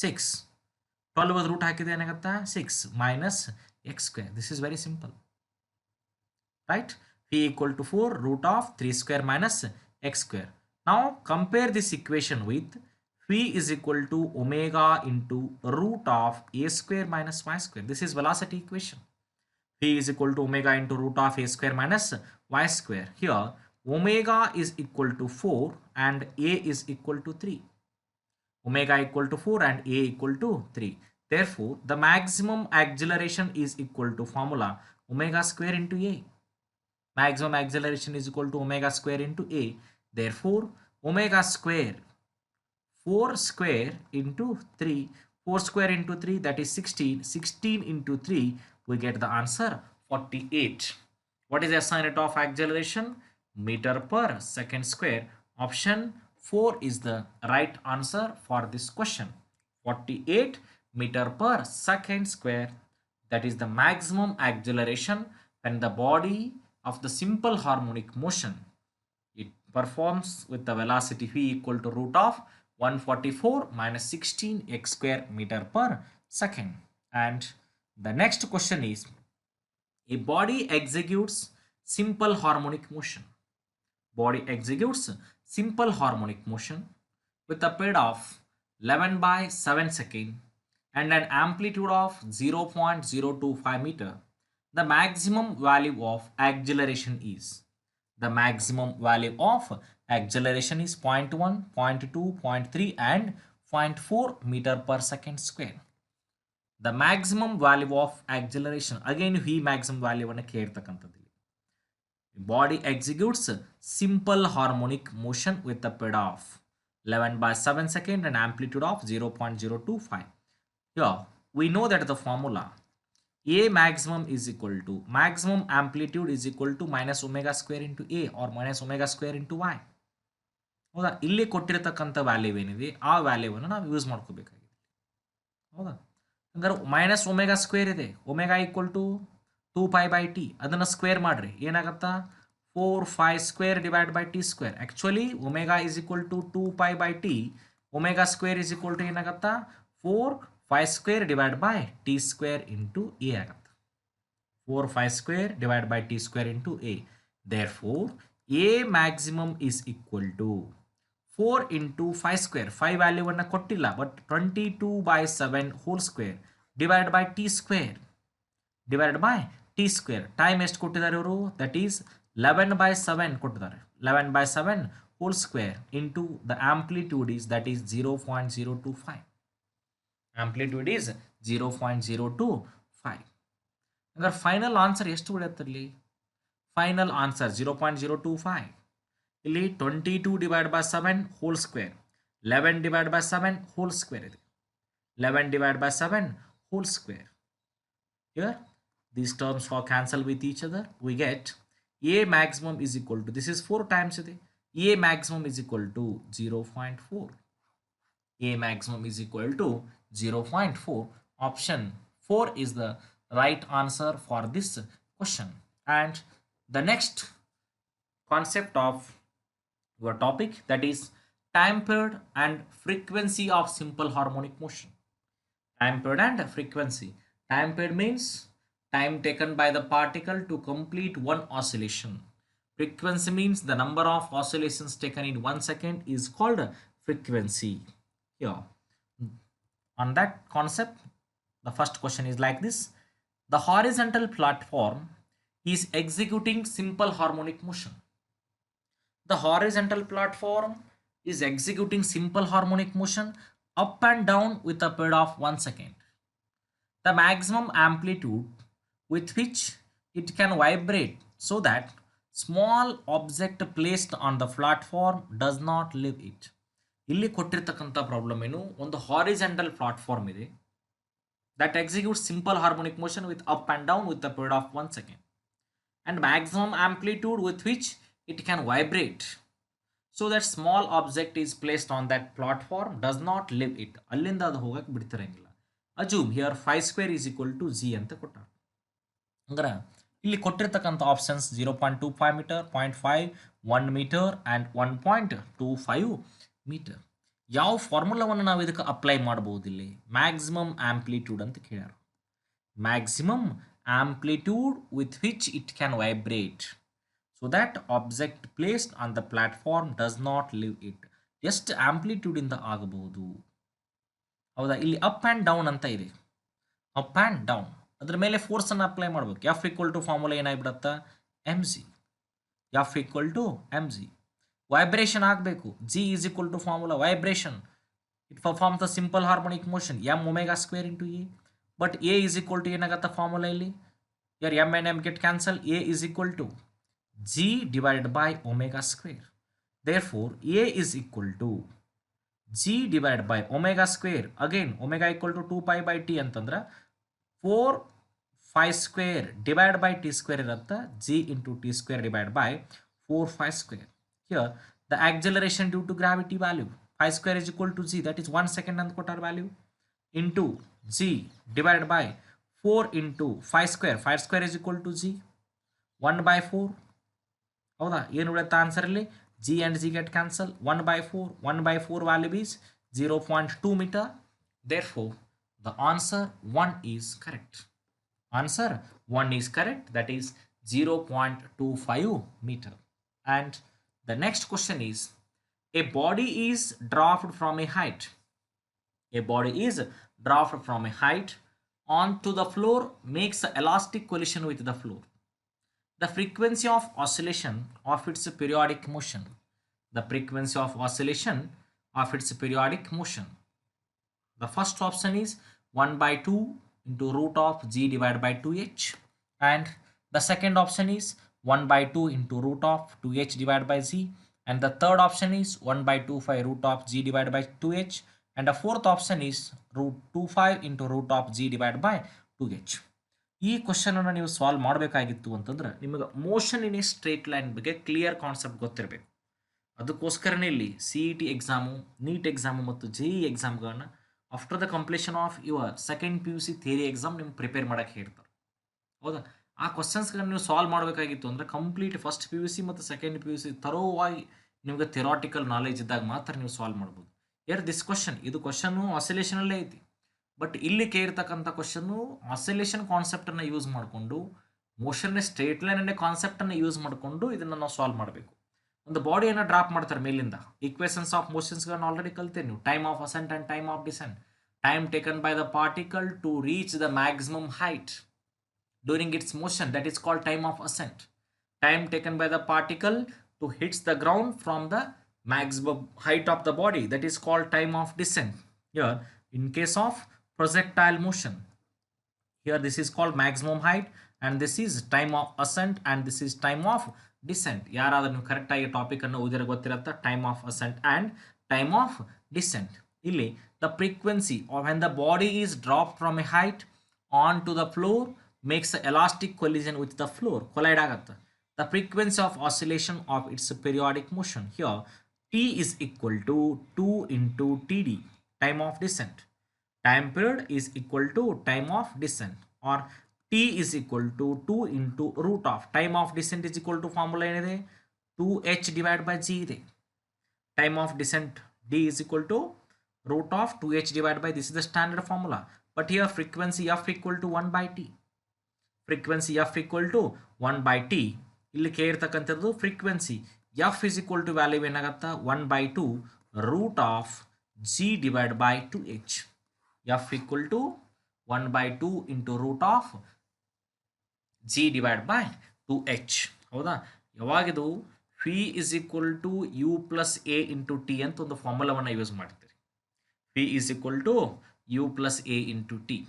6. 12 root ಹಾಕಿದ್ರೆ ಏನಾಗುತ್ತಾ 6 minus x square. This is very simple, right? Phi equal to 4 root of 3 square minus x square. Now compare this equation with phi is equal to omega into root of a square minus y square. This is velocity equation. Phi is equal to omega into root of a square minus y square. Here omega is equal to 4 and a is equal to 3. Omega equal to 4 and a equal to 3. Therefore, the maximum acceleration is equal to formula omega square into a. Maximum acceleration is equal to omega square into a. Therefore, omega square 4 square into 3. 4 square into 3, that is 16. 16 into 3, we get the answer 48. What is the SI unit of acceleration? Meter per second square. Option 4 is the right answer for this question. 48 meter per second square. That is the maximum acceleration when the body of the simple harmonic motion, it performs with the velocity v equal to root of 144 minus 16 x square meter per second. And the next question is, a body executes simple harmonic motion. Body executes simple harmonic motion with a period of 11 by 7 second and an amplitude of 0.025 meter. The maximum value of acceleration is, the maximum value of acceleration is 0.1, 0.2, 0.3 and 0.4 meter per second square. The maximum value of acceleration, again v maximum value ಅನ್ನು ಕೇಳ್ತಕ್ಕಂಥದ್ದು. Body executes simple harmonic motion with a period of 11 by 7 second and amplitude of 0.025. Here we know that the formula a maximum is equal to maximum amplitude is equal to minus omega square into a or minus omega square into y. ಹೌದಾ, ಇಲ್ಲಿ ಕೊಟ್ಟಿರತಕ್ಕಂಥ value ಏನಿದೆ ಆ ವ್ಯಾಲ್ಯೂವನ್ನು ನಾವು use ಮಾಡ್ಕೋಬೇಕಾಗಿದೆ. ಹೌದಾ, ಹಂಗಾರೆ minus omega square ಇದೆ, omega equal to 2 by t, ಅದನ್ನು ಸ್ಕ್ವೇರ್ ಮಾಡ್ರಿ ಏನಾಗತ್ತಾ 4 square divided by t square. Actually omega is equal to 2 by t, omega square is equal to ಏನಾಗತ್ತಾ 4 square divided by t square into a ಆಗತ್ತೆ. 4 square divided by t square into a. Therefore a maximum is equal to 4 into 5 square. 5 value ಅನ್ನು ಕೊಟ್ಟಿಲ್ಲ, but 22 by 7 whole square divided by t square divided by t square. Time ಎಷ್ಟು ಕೊಟ್ಟಿದ್ದಾರೆ ಇವರು? That is 11 by 7 ಕೊಟ್ಟಿದ್ದಾರೆ. 11 by 7 whole square into the amplitude is, that is 0.025. Amplitude is 0.025. ಹಂಗಾರೆ final answer ಎಷ್ಟು ಉಳಿಯುತ್ತಲ್ಲಿ? Final answer 0.025. ಇಲ್ಲಿ 22 divided by 7 whole square, 11 divided by 7 whole square ಇದೆ, 11 divided by 7 whole square. Here these terms are cancel with each other. We get a maximum is equal to, this is 4 times ಇದೆ, a maximum is equal to 0.4. a maximum is equal to 0.4. Option 4 is the right answer for this question. And the next concept of your topic, that is time period and frequency of simple harmonic motion. Time period and frequency. Time period means time taken by the particle to complete one oscillation. Frequency means the number of oscillations taken in 1 second is called frequency. Here on that concept, the first question is like this: the horizontal platform is executing simple harmonic motion. The horizontal platform is executing simple harmonic motion up and down with a period of 1 second. The maximum amplitude with which it can vibrate so that small object placed on the platform does not leave it. ಇಲ್ಲಿ ಕೊಟ್ಟಿರ್ತಕ್ಕಂಥ problem ಏನು? ಒಂದು horizontal platform ಇದೆ, that executes simple harmonic motion with up and down with a period of 1 second, and maximum amplitude with which it can vibrate so that small object is placed on that platform does not leave it. ಅಲ್ಲಿಂದ ಅದು ಹೋಗಕ್ಕೆ ಬಿಡ್ತಿರಂಗಿಲ್ಲ. Assume here 5 square is equal to z ಅಂತ ಕೊಟ್ಟಾರ. ಅಂದ್ರೆ ಇಲ್ಲಿ ಕೊಟ್ಟಿರ್ತಕ್ಕಂಥ options 0.25 metre, 0.5, 1 metre and 1.25 metre. ಯಾವ ಫಾರ್ಮುಲಾವನ್ನು ನಾವು ಇದಕ್ಕೆ ಅಪ್ಲೈ ಮಾಡ್ಬೋದು ಇಲ್ಲಿ? ಮ್ಯಾಕ್ಸಿಮಮ್ ಆಂಪ್ಲಿಟ್ಯೂಡ್ ಅಂತ ಕೇಳ್ಯಾರ. Maximum amplitude with which it can vibrate so that object placed on the platform does not leave it. ಎಷ್ಟು ಆಂಪ್ಲಿಟ್ಯೂಡಿಂದ ಆಗಬಹುದು? ಹೌದಾ, ಇಲ್ಲಿ ಅಪ್ ಆ್ಯಂಡ್ ಡೌನ್ ಅಂತ ಇದೆ. ಅಪ್ ಆ್ಯಂಡ್ ಡೌನ್ ಅದ್ರ ಮೇಲೆ ಫೋರ್ಸನ್ನು ಅಪ್ಲೈ ಮಾಡ್ಬೇಕು. ಎಫ್ ಈಕ್ವಲ್ ಟು ಫಾರ್ಮುಲಾ ಏನಾಗ್ಬಿಡತ್ತಾ? M g. F equal to m g. Vibration ಆಗಬೇಕು. G is equal to formula vibration. It perform the simple harmonic motion m omega square into a. But a is equal to ಏನಾಗತ್ತ formula ಇಲ್ಲಿ? Here m and m get cancel. A is equal to g divided by omega square. Therefore a is equal to g divide by omega square. Again omega equal to 2 π t ಅಂತಂದ್ರೆ 4 phi square divided by t square ಇರುತ್ತೆ. g into t square divided by 4 phi square. Here the acceleration due to gravity value phi square is equal to g, that is 1 second ಅಂತ ಕೊಟ್ಟಾರ value, into g divided by 4 into phi square. Phi square is equal to g 1 by 4. ಹೌದಾ, ಏನು ಉಳಿಯುತ್ತೆ answer ಇಲ್ಲಿ? g and g get cancel. 1 by 4. 1 by 4 value is 0.2 meter. Therefore the answer 1 is correct. Answer 1 is correct, that is 0.25 meter. And the next question is, a body is dropped from a height. A body is dropped from a height onto the floor, makes an elastic collision with the floor. The frequency of oscillation of its periodic motion. The frequency of oscillation of its periodic motion. The first option is 1 by 2 into root of g divided by 2h, and the second option is 1 by 2 into root of 2h divided by z, and the third option is 1 by 2 5 root of g divided by 2h, and the fourth option is root 25 into root of g divided by 2h. ಈ question ಅನ್ನು ನೀವು solve ಮಾಡಬೇಕಾಗಿತ್ತು ಅಂತಂದ್ರೆ ನಿಮಗೆ motion in a straight line ಬಗ್ಗೆ clear concept ಗೊತ್ತಿರಬೇಕು. ಅದಕ್ಕೋಸ್ಕರನೇ ಇಲ್ಲಿ CET ಎಕ್ಸಾಮು, ನೀಟ್ ಎಕ್ಸಾಮು ಮತ್ತು JEE ಎಕ್ಸಾಮ್ಗಳನ್ನ after the completion of your second PUC theory exam ನಿಮ್ಗೆ ಪ್ರಿಪೇರ್ ಮಾಡೋಕ್ಕೆ ಹೇಳ್ತಾರೆ. ಹೌದಾ, ಆ ಕ್ವಶನ್ಸ್ಗಳನ್ನ ನೀವು ಸಾಲ್ವ್ ಮಾಡಬೇಕಾಗಿತ್ತು ಅಂದರೆ ಕಂಪ್ಲೀಟ್ ಫಸ್ಟ್ PUC ಮತ್ತು ಸೆಕೆಂಡ್ PUC ಥರೋವಾಗಿ ನಿಮಗೆ ಥಿಯರಾಟಿಕಲ್ ನಾಲೆಜ್ ಇದ್ದಾಗ ಮಾತ್ರ ನೀವು ಸಾಲ್ವ್ ಮಾಡ್ಬೋದು. ದಿಸ್ ಕ್ವಶನ್, ಇದು ಕ್ವಶನ್ನು ಆಸಿಲೇಷನಲ್ಲೇ ಐತಿ, ಬಟ್ ಇಲ್ಲಿ ಕೇಳಿರ್ತಕ್ಕಂಥ ಕ್ವಶನ್ನು ಆಸಿಲೇಷನ್ ಕಾನ್ಸೆಪ್ಟನ್ನು ಯೂಸ್ ಮಾಡಿಕೊಂಡು, ಮೋಷನ್ ಸ್ಟ್ರೇಟ್ ಲೈನ್ ಅನ್ನೋ ಕಾನ್ಸೆಪ್ಟನ್ನು ಯೂಸ್ ಮಾಡಿಕೊಂಡು ಇದನ್ನು ನಾವು ಸಾಲ್ವ್ ಮಾಡಬೇಕು. ಒಂದು ಬಾಡಿಯನ್ನು ಡ್ರಾಪ್ ಮಾಡ್ತಾರೆ ಮೇಲಿಂದ. ಈಕ್ವೇಷನ್ಸ್ ಆಫ್ ಮೋಷನ್ಸ್ಗಳನ್ನ ಆಲ್ರೆಡಿ ಕಲ್ತೇವೆ ನೀವು. Time of ascent and time of descent. Time taken by the particle to reach the maximum height during its motion, that is called time of ascent. Time taken by the particle to hits the ground from the maximum height of the body, that is called time of descent. Here in case of projectile motion, here this is called maximum height and this is time of ascent and this is time of descent. ಯಾರಾದ್ರೂ ನೀವು correct ಆಗಿ topic ಅನ್ನು ಓದಿರ ಗೊತ್ತಿರುತ್ತೆ. Time of asset and time of descent. ಇಲ್ಲಿ the frequency or when the body is dropped from a height onto the floor makes an elastic collision with the floor. collide ಆಗುತ್ತೆ. The frequency of oscillation of its periodic motion. Here T is equal to 2 into TD, time of descent. Time period is equal to time of descent, or T is equal to 2 into root of time of descent is equal to formula ಏನಿದೆ 2h divided by g ಇದೆ. Time of descent D is equal to root of 2h divided by, this is the standard formula, but here frequency f equal to 1 by t. Frequency f equal to 1 by t. ಇಲ್ಲಿ ಕೇಳಿರ್ತಕ್ಕಂಥದ್ದು frequency f is equal to value ಏನಾಗತ್ತಾ 1 by 2 root of g divided by 2h. f equal to 1 by 2 into root of g divided by 2h. ಹೌದಾ, ಯಾವಾಗಿದು phi is equal to u plus a into t ಅಂತ ಒಂದು ಫಾರ್ಮುಲಾವನ್ನು use ಮಾಡ್ತೀರಿ. phi is equal to u plus a into t.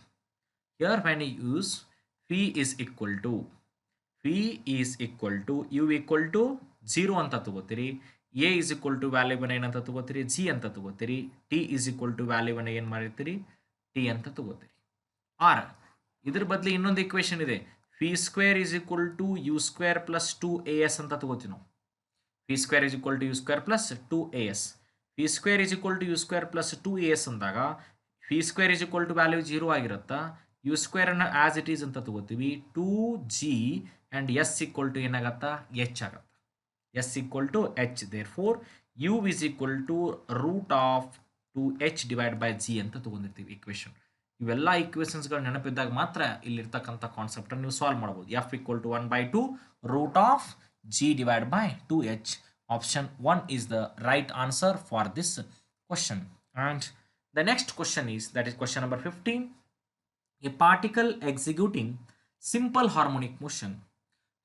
Here when you use phi is equal to u equal to 0 ಅಂತ ತಗೋತೀರಿ, a is equal to ವ್ಯಾಲ್ಯೂವನ್ನು ಏನಂತ ತಗೋತೀರಿ g ಅಂತ ತಗೋತೀರಿ, t is equal to ವ್ಯಾಲ್ಯೂವನ್ನು ಏನು ಮಾಡಿರ್ತೀರಿ t ಅಂತ ತಗೋತೀರಿ. R ಇದ್ರ ಬದಲು ಇನ್ನೊಂದು ಇಕ್ವೇಶನ್ ಇದೆ, phi square is equal to u square plus 2as ಅಂತ ತಗೋತೀವಿ ನಾವು. phi square is equal to u square plus 2as. phi square is equal to u square plus 2as ಅಂದಾಗ phi square is equal to value 0 ಆಗಿರುತ್ತಾ, u square ಅನ್ನು as it is ಅಂತ ತಗೋತೀವಿ, 2g and s equal to ಏನಾಗತ್ತಾ h ಆಗತ್ತಾ, s equal to h. therefore u is equal to root of 2h divide by G ಅಂತ ತೊಗೊಂಡಿರ್ತೀವಿ equation. ಇವೆಲ್ಲ ಇಕ್ವೇಷನ್ಸ್ಗಳು ನೆನಪಿದ್ದಾಗ ಮಾತ್ರ ಇಲ್ಲಿರ್ತಕ್ಕಂಥ ಕಾನ್ಸೆಪ್ಟನ್ನು ನೀವು ಸಾಲ್ವ್ ಮಾಡ್ಬೋದು. F equal to 1/2 root of G divide by 2h. Option 1 is the right answer for this question. And the next question is, that is question number 15. A particle executing simple harmonic motion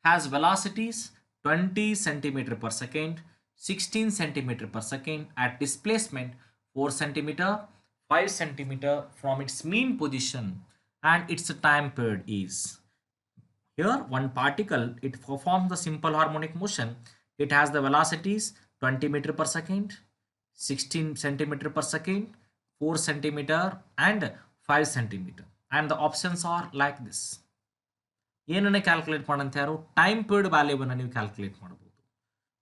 has velocities 20 cm per second, 16 cm per second at displacement 4 cm, 5 cm from its mean position, and its time period is. Here one particle, it performs the simple harmonic motion. It has the velocities 20 meter per second, 16 centimeter per second, 4 centimeter and 5 centimeter. And the options are like this. ಏನನ್ನ calculate ಮಾಡಂತ ಯಾರು time period ವ್ಯಾಲ್ಯೂವನ್ನು ನೀವು calculate ಮಾಡ್ಬೋದು.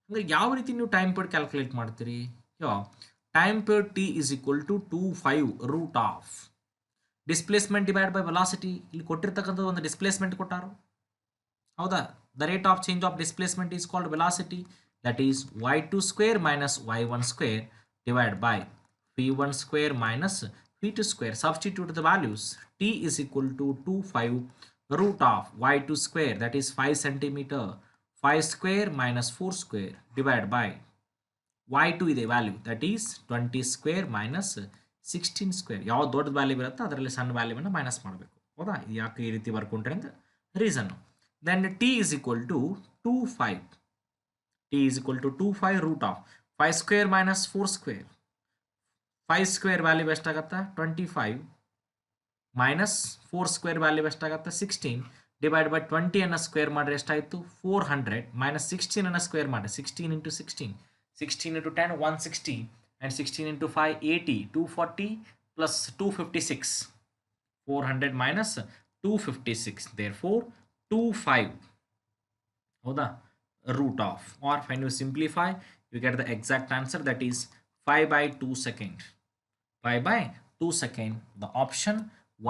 ಅಂದರೆ ಯಾವ ರೀತಿ ನೀವು ಟೈಮ್ ಪೀರಿಯಡ್ ಕ್ಯಾಲ್ಕುಲೇಟ್ ಮಾಡ್ತೀರಿ? Time period T is equal to 2/5 root of displacement divide by velocity. ಇಲ್ಲಿ ಕೊಟ್ಟಿರ್ತಕ್ಕಂಥದ್ದು ಒಂದು ಡಿಸ್ಪ್ಲೇಸ್ಮೆಂಟ್ ಕೊಟ್ಟಾರು, ಹೌದಾ? The rate of change of displacement is called velocity, that is y2 square minus y1 square divided by v1 square minus v2 square. Substitute the values. T is equal to 2/5 root of y2 square, that is 5 centimeter, 5 square minus 4 square divided by y2 ಇದೆ value, that is 20 square minus 16 square. ಯಾವ ದೊಡ್ಡ value ಇರುತ್ತೆ ಅದರಲ್ಲಿ ಸಣ್ಣ ವ್ಯಾಲ್ಯೂವನ್ನು minus ಮಾಡಬೇಕು, ಹೌದಾ? ಯಾಕೆ ಈ ರೀತಿ ಬರ್ಕೊಂಡ್ರೆ ಅಂತ reason. Then t is equal to 2/5. T is equal to 2/5 root of 5 square minus 4 square. 5 square value ಎಷ್ಟಾಗತ್ತಾ 25 minus 4 square value ಎಷ್ಟಾಗತ್ತಾ 16 divided by 20 ಅನ್ನು ಸ್ಕ್ವೇರ್ ಮಾಡಿದ್ರೆ ಎಷ್ಟಾಯಿತು 400 minus 16 ಅನ್ನು ಸ್ಕ್ವೇರ್ ಮಾಡಿ 16 into 16, 16 into 10 160 and 16 into 5 80, 240 plus 256, 400 minus 256, therefore 2/5, ಹೌದಾ, root of, or when you simplify you get the exact answer, that is 5/2 second. 5/2 second. The option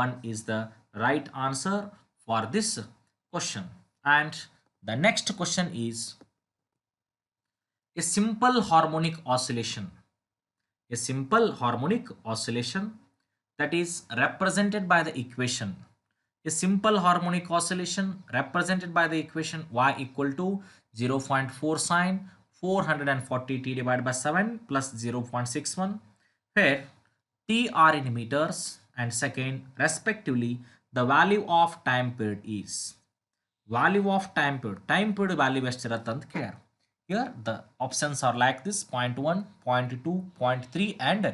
1 is the right answer for this question. And the next question is a simple harmonic oscillation. A simple harmonic oscillation that is represented by the equation. A simple harmonic oscillation represented by the equation y equal to 0.4 sine 440t divided by 7 plus 0.61, where t are in meters and second respectively. The value of time period is. Value of time period value ಎಷ್ಟಿರುತ್ತೆ ಅಂತ ಕೇಳ್ಯಾರ. Here the options are like this: 0.1, 0.2, 0.3 and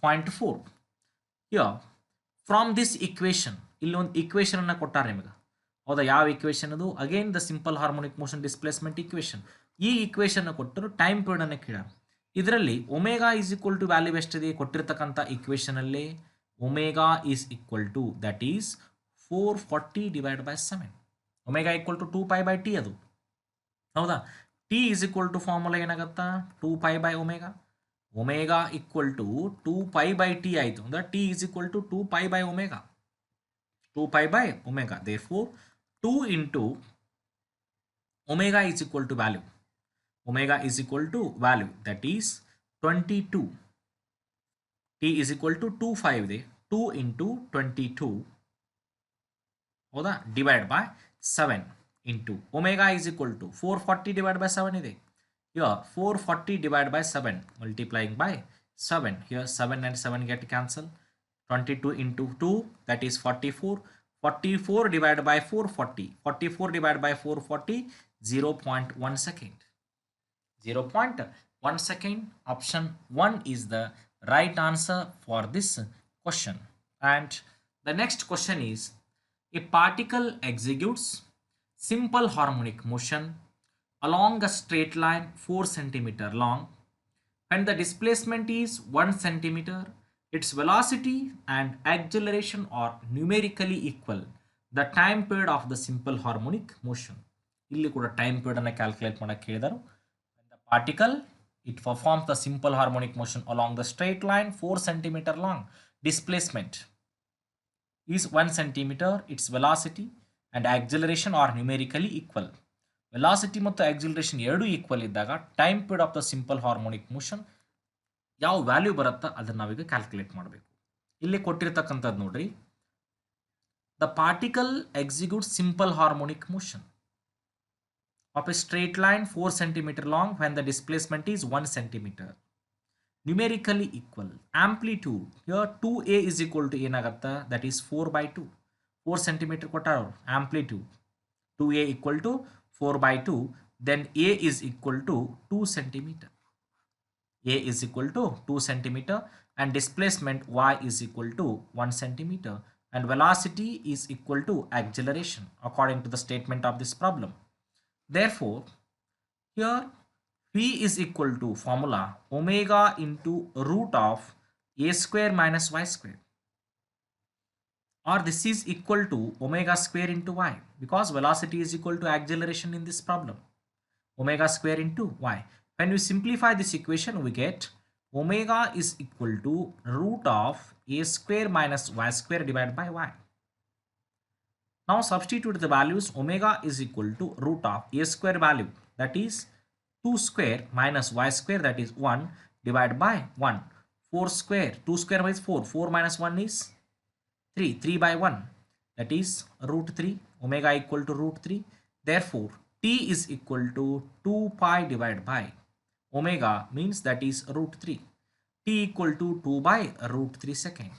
0.4. Here from this equation, ಇಲ್ಲೊಂದು equation ಅನ್ನು ಕೊಟ್ಟಾರೆ ನಿಮಗೆ, ಹೌದಾ? ಯಾವ equation ಅದು? Again the simple harmonic motion displacement equation. ಈ ಈಕ್ವೇಷನ್ ಕೊಟ್ಟರು ಟೈಮ್ ಪೀರಿಯಡ್ ಅನ್ನು ಕೇಳ. ಇದರಲ್ಲಿ omega is equal to value ಎಷ್ಟಿದೆ ಕೊಟ್ಟಿರ್ತಕ್ಕಂಥ ಈಕ್ವೇಷನ್ ಅಲ್ಲಿ? Omega is equal to, that is 440 divide by 7. Omega equal to 2π/t ಅದು, ಹೌದಾ? T is equal to formula ಏನಾಗತ್ತಾ 2π/ಒಮೆಗಾ. ಒಮೆಗಾ ಈಕ್ವಲ್ ಟು 2π/t ಆಯಿತು ಅಂದ್ರೆ T is equal to 2π/ಒಮೆಗಾ. 2π/omega. Therefore 2 into omega is equal to value. Omega is equal to value, that is 22. T is equal to 2/5 ಇದೆ, 2 into 22, ಹೌದಾ, divided by 7 into omega is equal to 440 divided by 7 ಇದೆ. Here 440 divided by 7 multiplying by 7. Here 7 and 7 get cancelled. 22 into 2, that is 44. 44 divided by 440. 44 divided by 440, 0.1 second. 0.1 second. Option 1 is the right answer for this question. And the next question is, a particle executes simple harmonic motion along a straight line 4 cm long. When the displacement is 1 cm, its velocity and acceleration are numerically equal. The time period of the simple harmonic motion. ಇಲ್ಲಿ ಕೂಡ time period ಅನ್ನು calculate ಮಾಡಕ್ಕೆ ಹೇಳಿದರು. The particle, it performs the simple harmonic motion along the straight line 4 cm long. Displacement is 1 cm. Its velocity and acceleration are numerically equal. Velocity ಮತ್ತು acceleration ಎರಡೂ equal ಇದ್ದಾಗ time period of the simple harmonic motion ಯಾವ value ಬರುತ್ತಾ ಅದನ್ನು ನಾವೀಗ calculate ಮಾಡಬೇಕು. ಇಲ್ಲಿ ಕೊಟ್ಟಿರ್ತಕ್ಕಂಥದ್ದು ನೋಡ್ರಿ, the particle execute simple harmonic motion of a straight line 4 centimeter long when the displacement is 1 centimeter. Numerically equal. Amplitude. Here 2a is equal to ಏನಗತ್ತಾ, that is 4 by 2. 4 centimeter ಕೊಟ್ಟಾರ. Amplitude 2a equal to 4 by 2. Then a is equal to 2 centimeter. A is equal to 2 centimeter and displacement y is equal to 1 centimeter and velocity is equal to acceleration according to the statement of this problem. Therefore, here P is equal to formula omega into root of a square minus y square, or this is equal to omega square into y because velocity is equal to acceleration in this problem. Omega square into y. When we simplify this equation, we get omega is equal to root of a square minus y square divided by y. Now substitute the values. Omega is equal to root of a square value, that is 2 square minus y square, that is 1 divided by 1. 4 square, 2 square is 4, 4 minus 1 is 3, 3 by 1, that is root 3, omega equal to root 3. Therefore, t is equal to 2 pi divided by omega means that is root 3. T equal to 2 by root 3 second.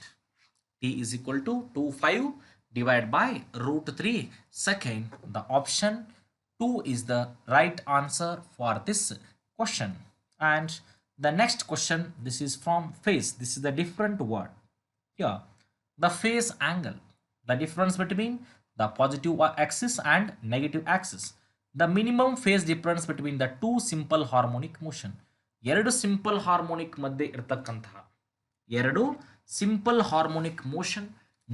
T is equal to 25 divided by root 3 second. The option 2 is the right answer for this question. And the next question, this is from phase. This is the different word. Here, the phase angle, the difference between the positive axis and negative axis. The minimum phase difference between the two simple harmonic motion. ಎರಡು simple harmonic ಮಧ್ಯೆ ಇರತಕ್ಕಂತಹ ಎರಡು simple harmonic motion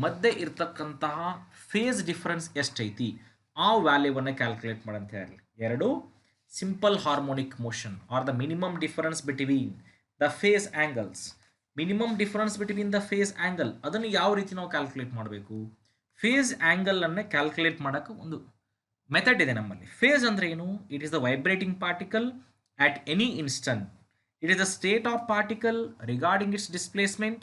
ಮಧ್ಯೆ ಇರತಕ್ಕಂತಹ face difference ಎಷ್ಟೈತಿ ಆ ವ್ಯಾಲ್ಯೂವನ್ನು calculate ಮಾಡಂತ ಹೇಳಿ. ಎರಡು simple harmonic motion are the minimum difference between the phase angles. Minimum difference between the phase angle ಅದನ್ನು ಯಾವ ರೀತಿ ನಾವು ಕ್ಯಾಲ್ಕುಲೇಟ್ ಮಾಡಬೇಕು? ಫೇಸ್ ಆ್ಯಂಗಲನ್ನು ಕ್ಯಾಲ್ಕುಲೇಟ್ ಮಾಡೋಕ್ಕೆ ಒಂದು ಮೆಥಡ್ ಇದೆ ನಮ್ಮಲ್ಲಿ. ಫೇಸ್ ಅಂದರೆ ಏನು? It is the vibrating particle at any instant. It is the state of particle regarding its displacement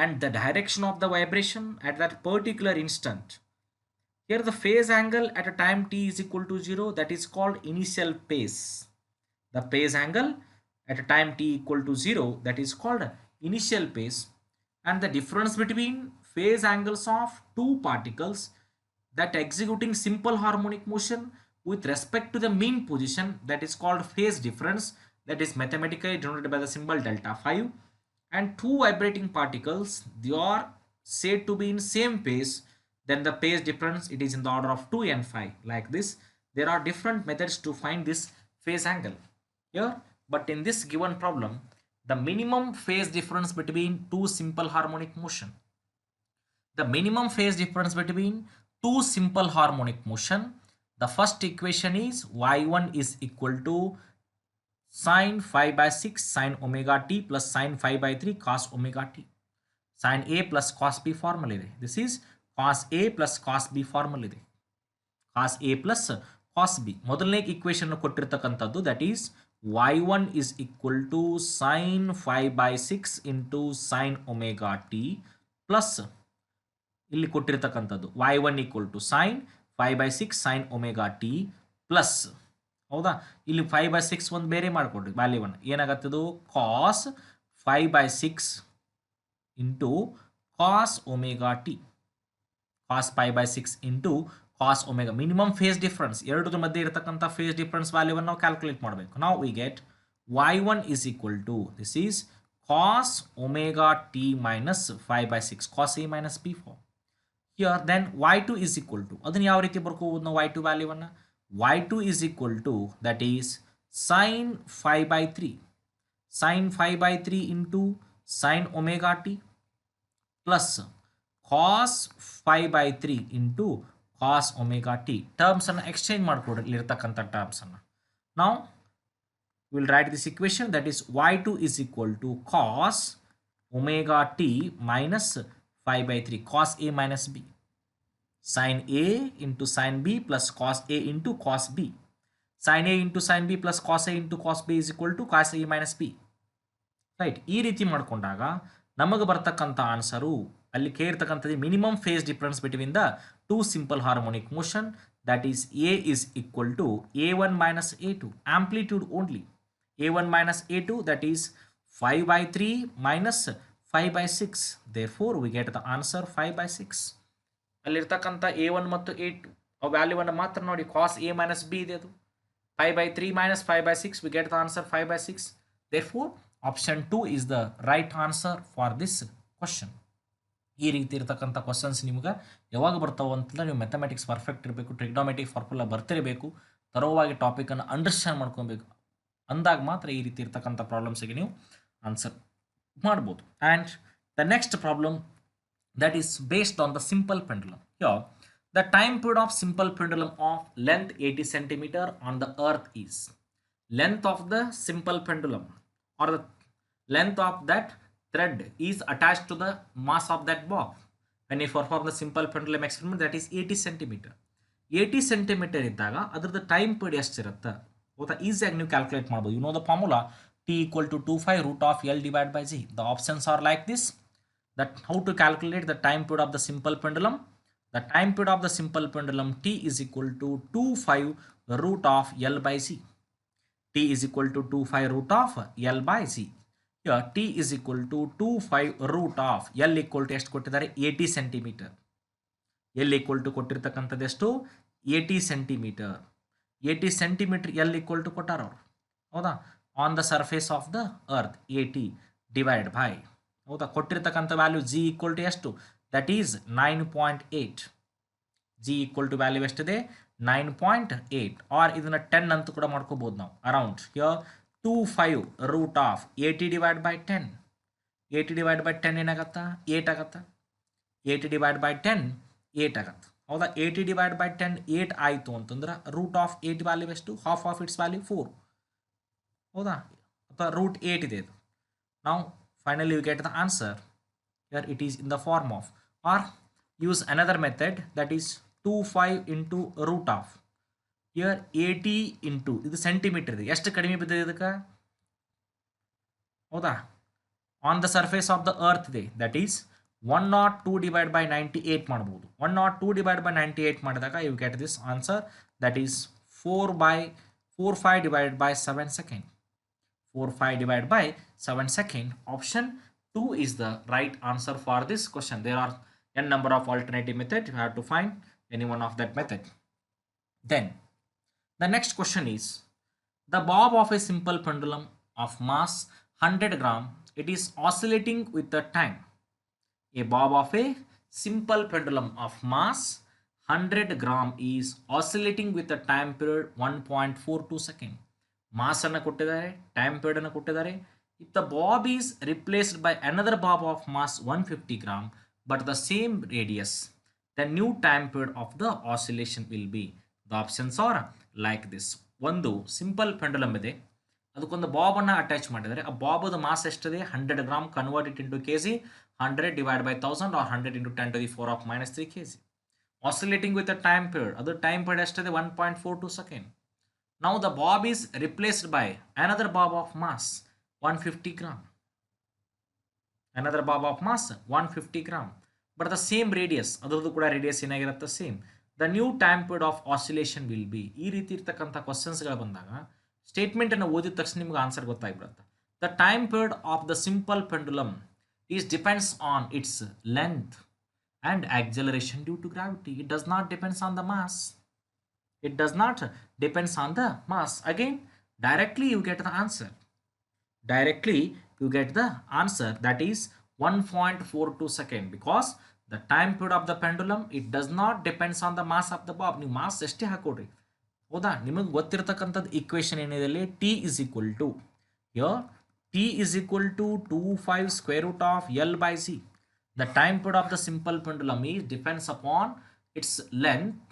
and the direction of the vibration at that particular instant. Here the phase angle at a time t is equal to 0, that is called initial phase. The phase angle at a time t equal to 0, that is called initial phase. And the difference between phase angles of two particles that executing simple harmonic motion with respect to the mean position, that is called phase difference, that is mathematically denoted by the symbol delta phi. And two vibrating particles, they are said to be in same phase, then the phase difference it is in the order of 2 and phi. Like this, there are different methods to find this phase angle here, but in this given problem, the minimum phase difference between two simple harmonic motion, the minimum phase difference between two simple harmonic motion, the first equation is y1 is equal to sine 5 by 6 sine omega t plus sine 5 by 3 cos omega t. Sine a plus cos b formula ಇದೆ. This is cos a plus cos b formula ಇದೆ. Cos a plus cos b. ಮೊದಲನೇ equation ಕೊಟ್ಟಿರ್ತಕ್ಕಂಥದ್ದು, that is y1 is equal to sine 5 by 6 into sine omega t plus ಇಲ್ಲಿ ಕೊಟ್ಟಿರ್ತಕ್ಕಂಥದ್ದು y1 equal to sine 5 by 6 sine omega t plus, ಹೌದಾ, ಇಲ್ಲಿ 5 by 6 ಒಂದು ಬೇರೆ ಮಾಡಿಕೊಡ್ರಿ ವ್ಯಾಲ್ಯೂವನ್ನು, ಏನಾಗತ್ತದು cos 5 by 6 into cos omega t, cos 5 by 6 into cos omega. Minimum face difference ಎರಡರ ಮಧ್ಯೆ ಇರತಕ್ಕಂಥ ಫೇಸ್ ಡಿಫ್ರೆನ್ಸ್ ವ್ಯಾಲ್ಯೂವನ್ನು ನಾವು ಕ್ಯಾಲ್ಕುಲೇಟ್ ಮಾಡಬೇಕು. ನಾವು we get y1 is equal to, this is cos omega t minus 5 by 6 cos a minus b form. Here then y2 is equal to, ಅದನ್ನು ಯಾವ ರೀತಿ ಬರ್ಕೋಬೋದು ನಾವು y2 ವ್ಯಾಲ್ಯೂವನ್ನು? y2 is equal to, that is sine 5 by 3 sine 5 by 3 into sine omega t plus cos 5 by 3 into cos omega t. Terms ಅನ್ನು exchange ಮಾಡಿಕೊಡ್ರಿ ಇಲ್ಲಿರ್ತಕ್ಕಂಥ terms ಅನ್ನು. ನಾವು will write this equation, that is y2 is equal to cos omega t minus 5 by 3 cos a minus b, sin a into sin b plus cos a into cos b. Sin a into sin b plus cos a into cos b is equal to cos a minus b. Right. ಈ ರೀತಿ ಮಾಡಿಕೊಂಡಾಗ ನಮಗೆ ಬರ್ತಕ್ಕಂಥ answer ಅಲ್ಲಿ ಕೇಳಿರ್ತಕ್ಕಂಥದ್ದು minimum phase difference between the two simple harmonic motion, that is A is equal to a1 minus a2 amplitude only. a1 minus a2 that is 5/3 minus 5/6. therefore we get the answer 5/6. ಅಲ್ಲಿರ್ತಕ್ಕಂಥ a1 ಮತ್ತು a2 ಆ ವ್ಯಾಲ್ಯೂವನ್ನು ಮಾತ್ರ ನೋಡಿ. cos a minus b ಇದೆ, ಅದು 5/3 minus 5/6, we get the answer 5/6. therefore option 2 is the right answer for this question. ಈ ರೀತಿ ಇರ್ತಕ್ಕಂಥ ಕ್ವಶನ್ಸ್ ನಿಮ್ಗೆ ಯಾವಾಗ ಬರ್ತಾವೆ ಅಂತಂದ್ರೆ ನೀವು ಮ್ಯಾಥಮೆಟಿಕ್ಸ್ ಪರ್ಫೆಕ್ಟ್ ಇರಬೇಕು, ಟ್ರಿಗ್ನೋಮೆಟ್ರಿಕ್ ಫಾರ್ಮುಲಾ ಬರ್ತಿರಬೇಕು, ತರೋವಾಗಿ ಟಾಪಿಕನ್ನು ಅಂಡರ್ಸ್ಟ್ಯಾಂಡ್ ಮಾಡ್ಕೊಬೇಕು. ಅಂದಾಗ ಮಾತ್ರ ಈ ರೀತಿ ಇರ್ತಕ್ಕಂಥ ಪ್ರಾಬ್ಲಮ್ಸಿಗೆ ನೀವು ಆನ್ಸರ್ ಮಾಡ್ಬೋದು. And the next problem that is based on the simple pendulum. Here, the time period of simple pendulum of length 80 centimeter on the earth is length of the simple pendulum or the length of that thread is attached to the mass of that bob. When you perform the simple pendulum experiment, that is 80 centimeter. 80 centimeter ಇದ್ದಾಗ ಅದರದ್ದು time period ಎಷ್ಟಿರುತ್ತೆ ಗೊತ್ತಾ? ಈಸಿಯಾಗಿ ನೀವು calculate ಮಾಡ್ಬೋದು. You know the formula t equal to 25 root of L divided by Z. The options are like this. That how to calculate the time period of the simple pendulum? The time period of the simple pendulum t is equal to 25 root of L by Z. T is equal to 25 root of L by Z. Here t is equal to 25 root of L equal to ಎಷ್ಟು ಕೊಟ್ಟಿದ್ದಾರೆ 80 centimeter. L equal to ಕೊಟ್ಟಿರ್ತಕ್ಕಂಥದ್ದು ಎಷ್ಟು 80 centimeter. 80 centimeter L equal to ಕೊಟ್ಟಾರ ಅವರು, ಹೌದಾ? On the surface of the earth 80 divide by, ಹೌದಾ? ಕೊಟ್ಟಿರ್ತಕ್ಕಂಥ value G equal to ಎಷ್ಟು? That is 9.8. G equal to value ಎಷ್ಟಿದೆ 9.8. ಆರ್ ಇದನ್ನು 10 ಅಂತ ಕೂಡ ಮಾಡ್ಕೋಬೋದು ನಾವು ಅರೌಂಡ್. ಹಿಯರ್ 25 ರೂಟ್ ಆಫ್ 80 ಡಿವೈಡ್ ಬೈ 10. 80 ಡಿವೈಡ್ ಬೈ 10 ಏನಾಗತ್ತಾ 8 ಆಗತ್ತಾ? 80 ಡಿವೈಡ್ ಬೈ 10 8 ಆಗತ್ತೆ, ಹೌದಾ? 80 ಡಿವೈಡ್ ಬೈ 10 8 ಆಯಿತು ಅಂತಂದ್ರೆ ರೂಟ್ ಆಫ್ 8 ವ್ಯಾಲ್ಯೂ ಎಷ್ಟು? ಹಾಫ್ ಆಫ್ ಇಟ್ಸ್ ವ್ಯಾಲ್ಯೂ 4, ಹೌದಾ? ಅಥವಾ ರೂಟ್ 8 ಇದೆ ಇದು. ನಾವು finally you get the answer. Here it is in the form of, or use another method, that is 25 into root of. Here 80 into ಇದು centimetre ಇದೆ, ಎಷ್ಟು ಕಡಿಮೆ ಬಿದ್ದಿದೆ ಇದಕ್ಕೆ, ಹೌದಾ? On the surface of the earth ಇದೆ, ದಟ್ ಈಸ್ 102 ಡಿವೈಡ್ ಬೈ 98 ಮಾಡ್ಬೋದು. 102 divide by 98 ಮಾಡಿದಾಗ you get this answer, that is 45 divide by 7 second. 45 divided by 7 second. Option 2 is the right answer for this question. There are n number of alternative methods. You have to find any one of that method. Then the next question is the bob of a simple pendulum of mass 100 gram. It is oscillating with the time. A bob of a simple pendulum of mass 100 gram is oscillating with the time period 1.42 second. Mass ಅನ್ನು ಕೊಟ್ಟಿದ್ದಾರೆ, time period ಅನ್ನು ಕೊಟ್ಟಿದ್ದಾರೆ. If the bob is replaced by another bob of mass 150 gram but the same radius, the new time period of the oscillation will be. The options are like this. ಒಂದು simple pendulum ಇದೆ, ಅದಕ್ಕೊಂದು Bob ಅನ್ನು attach ಮಾಡಿದ್ದಾರೆ. ಆ ಬಾಬದ mass ಎಷ್ಟಿದೆ 100 gram. Convert it into K G, 100 divide by 1000 or 100 into 10 to the 4 of minus 3 kg. Oscillating with the time period, ಅದು time period ಎಷ್ಟಿದೆ 1.42 second. Now the bob is replaced by another bob of mass 150 gram. Another bob of mass 150 gram. But the same radius, ಅದರದ್ದು ಕೂಡ radius ಏನಾಗಿರುತ್ತೆ same. The new time period of oscillation will be. ಈ ರೀತಿ ಇರ್ತಕ್ಕಂಥ ಕ್ವಶನ್ಸ್ಗಳು ಬಂದಾಗ ಸ್ಟೇಟ್ಮೆಂಟನ್ನು ಓದಿದ ತಕ್ಷಣ ನಿಮ್ಗೆ ಆನ್ಸರ್ ಗೊತ್ತಾಗ್ಬಿಡುತ್ತೆ. The time period of the simple pendulum is depends on its length and acceleration due to gravity. It does not depends on the mass. It does not depends on the mass. Again, directly you get the answer. Directly you get the answer, that is 1.42 second, because the time period of the pendulum, it does not depends on the mass of the bob. ನೀವು mass ಎಷ್ಟೇ ಹಾಕೊಡ್ರಿ, ಹೌದಾ? ನಿಮಗೆ ಗೊತ್ತಿರತಕ್ಕಂಥದ್ದು equation ಏನಿದೆ ಅಲ್ಲಿ, t is equal to, here t is equal to 25 square root of L by Z. The time period of the simple pendulum is depends upon its length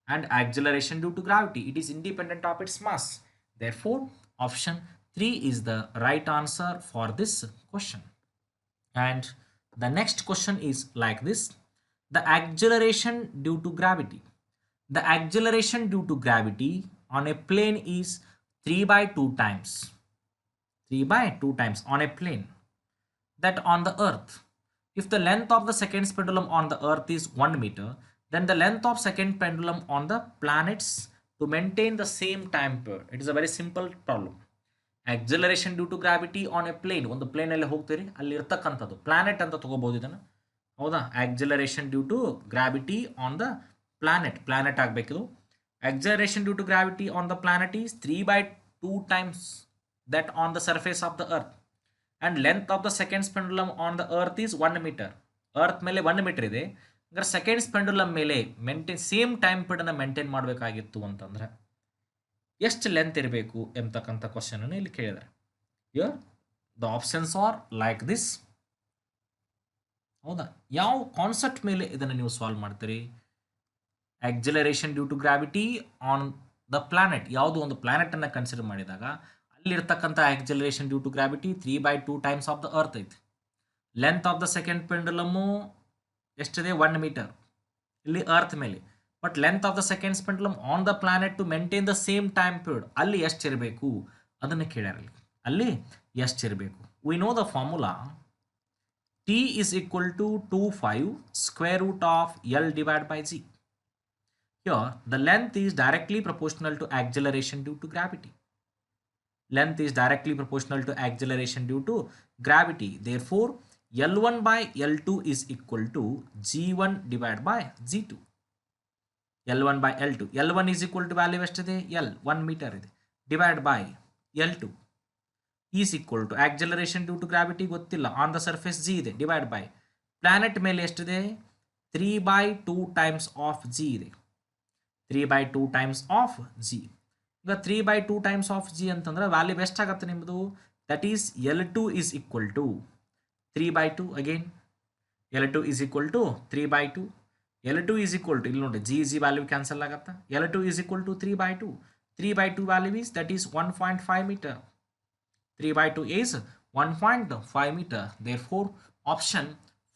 and acceleration due to gravity. It is independent of its mass. Therefore, option 3 is the right answer for this question. And the next question is like this. The acceleration due to gravity. The acceleration due to gravity on a plane is 3/2 times. 3 by 2 times on a plane. That on the earth, if the length of the second pendulum on the earth is 1 meter, then the length of second pendulum on the planets to maintain the same time period. It is a very simple problem. Acceleration due to gravity on a plane, ಒಂದು plane ಅಲ್ಲಿ ಹೋಗ್ತೀರಿ ಅಲ್ಲಿ ಇರ್ತಕ್ಕಂಥದ್ದು planet ಅಂತ ತಗೋಬಹುದು ಇದನ್ನು, ಹೌದಾ? Acceleration due to gravity on the planet ಆಗಬೇಕಿದು. acceleration due to gravity on the planet is 3 by 2 times that on the surface of the earth, and length of the second pendulum on the earth is 1 meter. earth ಮೇಲೆ 1 metre ಇದೆ, ಅಂದ್ರೆ seconds pendulum ಮೇಲೆ same time period ಅನ್ನು maintain ಮಾಡಬೇಕಾಗಿತ್ತು ಅಂತಂದ್ರೆ ಎಷ್ಟು length ಇರಬೇಕು ಎಂಬತಕ್ಕಂಥ ಕ್ವಶನ್ ಅನ್ನು ಇಲ್ಲಿ ಕೇಳಿದ್ದಾರೆ. Here the options are like this. ಹೌದಾ? ಯಾವ ಕಾನ್ಸೆಪ್ಟ್ ಮೇಲೆ ಇದನ್ನು ನೀವು ಸಾಲ್ವ್ ಮಾಡ್ತೀರಿ? Acceleration due to gravity on the planet, ಯಾವುದೋ ಒಂದು ಪ್ಲಾನೆಟ್ ಅನ್ನು ಕನ್ಸಿಡರ್ ಮಾಡಿದಾಗ ಅಲ್ಲಿರ್ತಕ್ಕಂಥ acceleration due to gravity 3 by 2 times of the earth ಐತಿ. Length of the second pendulum ಎಷ್ಟಿದೆ? 1 ಮೀಟರ್ ಇಲ್ಲಿ ಅರ್ತ್ ಮೇಲೆ. But length of the second pendulum on the planet to maintain the same time period, ಅಲ್ಲಿ ಎಷ್ಟಿರಬೇಕು ಅದನ್ನು ಕೇಳ್ಯಾರ. ಅಲ್ಲಿ ಎಷ್ಟಿರಬೇಕು? We know the formula T is equal to 25 square root of L divided by G. Here the length is directly proportional to acceleration due to gravity. Length is directly proportional to acceleration due to gravity. Therefore L1 by L2 is equal to G1 divided by G2. L1 by L2. L1 is equal to value ಎಷ್ಟಿದೆ? L 1 meter ಇದೆ, divided by L2 is equal to acceleration due to gravity ಗೊತ್ತಿಲ್ಲ, on the surface G ಇದೆ, divided by planet ಮೇಲೆ ಎಷ್ಟಿದೆ? 3 by 2 times of G ಇದೆ, 3 by 2 times of G. ಈಗ 3 by 2 times of G ಅಂತಂದ್ರೆ value ಎಷ್ಟಾಗುತ್ತೆ ನಿಮ್ಮದು? that is L2 is equal to 3 by 2. again L2 is equal to 3 by 2. L2 is equal to, ಇಲ್ಲಿ ನೋಡಿ G value cancel ಆಗುತ್ತಾ? L2 is equal to 3 by 2. 3 by 2 value is that is 1.5 meter. 3 by 2 is 1.5 meter. Therefore option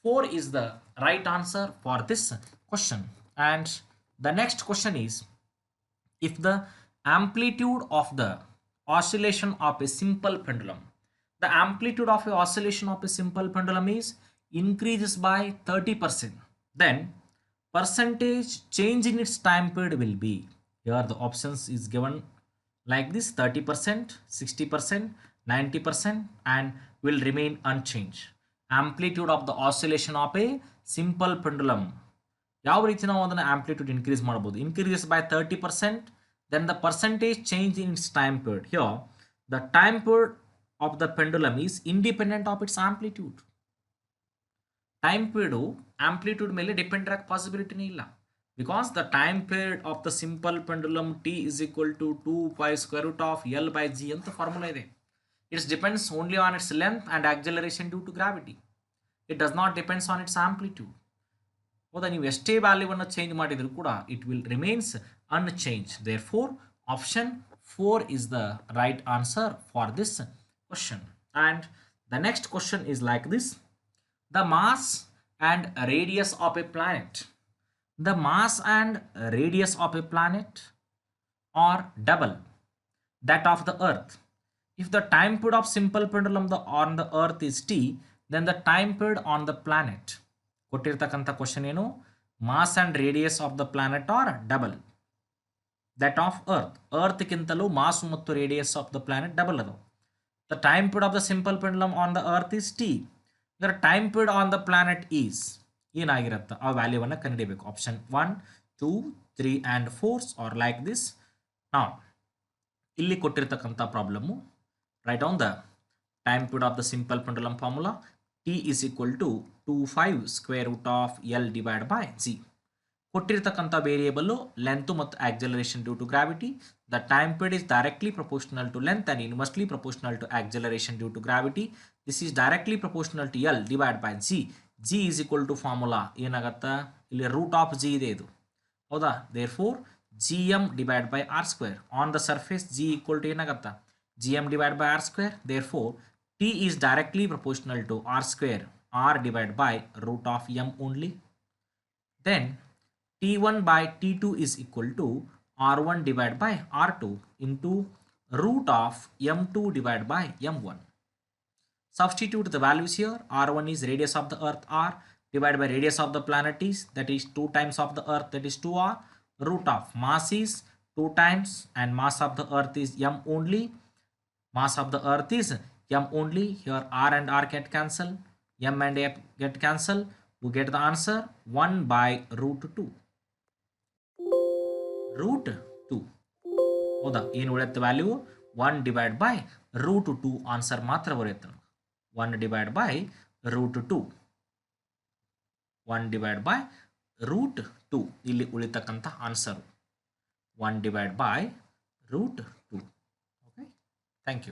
4 is the right answer for this question. And the next question is, if the amplitude of the oscillation of a simple pendulum, the amplitude of a oscillation of a simple pendulum is increases by 30%, then percentage change in its time period will be, here the options is given like this: 30%, 60%, 90%, and will remain unchanged. Amplitude of the oscillation of a simple pendulum, ಯಾವ ರೀತಿ ನಾವು ಅದನ್ನು amplitude increase ಮಾಡಬಹುದು? increases by 30%, then the percentage change in its time period. Here the time period of the pendulum is independent of its amplitude. Time period amplitude ಮೇಲೆ depend ಆಗೋ ಪಾಸಿಬಿಲಿಟಿನೇ ಇಲ್ಲ, because the time period of the simple pendulum T is equal to 2 pi square root of L by G ಅಂತ formula ಇದೆ. Its depends only on its length and acceleration due to gravity. It does not depends on its amplitude. ಹೌದಾ? ನೀವು ಎಷ್ಟೇ ವ್ಯಾಲ್ಯೂವನ್ನು change ಮಾಡಿದರೂ ಕೂಡ it will remains unchange. Therefore option 4 is the right answer for this question. And the next question is like this: the mass and radius of a planet. The mass and radius of a planet are double that of the earth. If the time period of simple pendulum on the earth is T, then the time period on the planet, ಕೊಟ್ಟಿರ್ತಕ್ಕಂಥ question ಏನು? Mass and radius of the planet are double that of earth. ಅರ್ತ್ಗಿಂತಲೂ mass ಮತ್ತು radius of the planet double ಅದು. The time period of the simple pendulum on the earth is T. ಇದರ time period on the planet is ಏನಾಗಿರುತ್ತೆ? ಆ ವ್ಯಾಲ್ಯೂವನ್ನು ಕಂಡುಹಿಡಿಯಬೇಕು. Option 1, 2, 3 and 4 are like this. ನಾವು ಇಲ್ಲಿ ಕೊಟ್ಟಿರ್ತಕ್ಕಂಥ problem, write down the time period of the simple pendulum formula. T is equal to 25 square root of L divided by G. ಕೊಟ್ಟಿರ್ತಕ್ಕಂಥ variable length ಮತ್ತು acceleration due to gravity. The time period is directly proportional to length and inversely proportional to acceleration due to gravity. This is directly proportional to L divide by G. G is equal to formula ಏನಾಗತ್ತಾ? ಇಲ್ಲಿ root of G ಇದೆ ಇದು, ಹೌದಾ? Therefore GM divide by R square. On the surface G equal to ಏನಾಗತ್ತಾ? GM divided by R square. Therefore T is directly proportional to R square, R divided by root of M only. Then T1 by T2 is equal to R1 divided by R2 into root of m2 divided by m1. Substitute the values here. R1 is radius of the earth r divided by radius of the planet is, that is 2 times of the earth, that is 2r. Root of mass is 2 times and mass of the earth is m only. Mass of the earth is m only. Here r and r get cancel. M and f get cancel. We get the answer 1 by root 2. Root 2. ಹೌದಾ, ಏನು ಉಳಿಯುತ್ತೆ value 1 divide by root 2 answer ಮಾತ್ರ ಬರೆಯುತ್ತೆ. 1 divide by root 2. 1 divide by root 2 ಇಲ್ಲಿ ಉಳಿತಕ್ಕಂಥ answer 1 divide by root 2. Okay, thank you.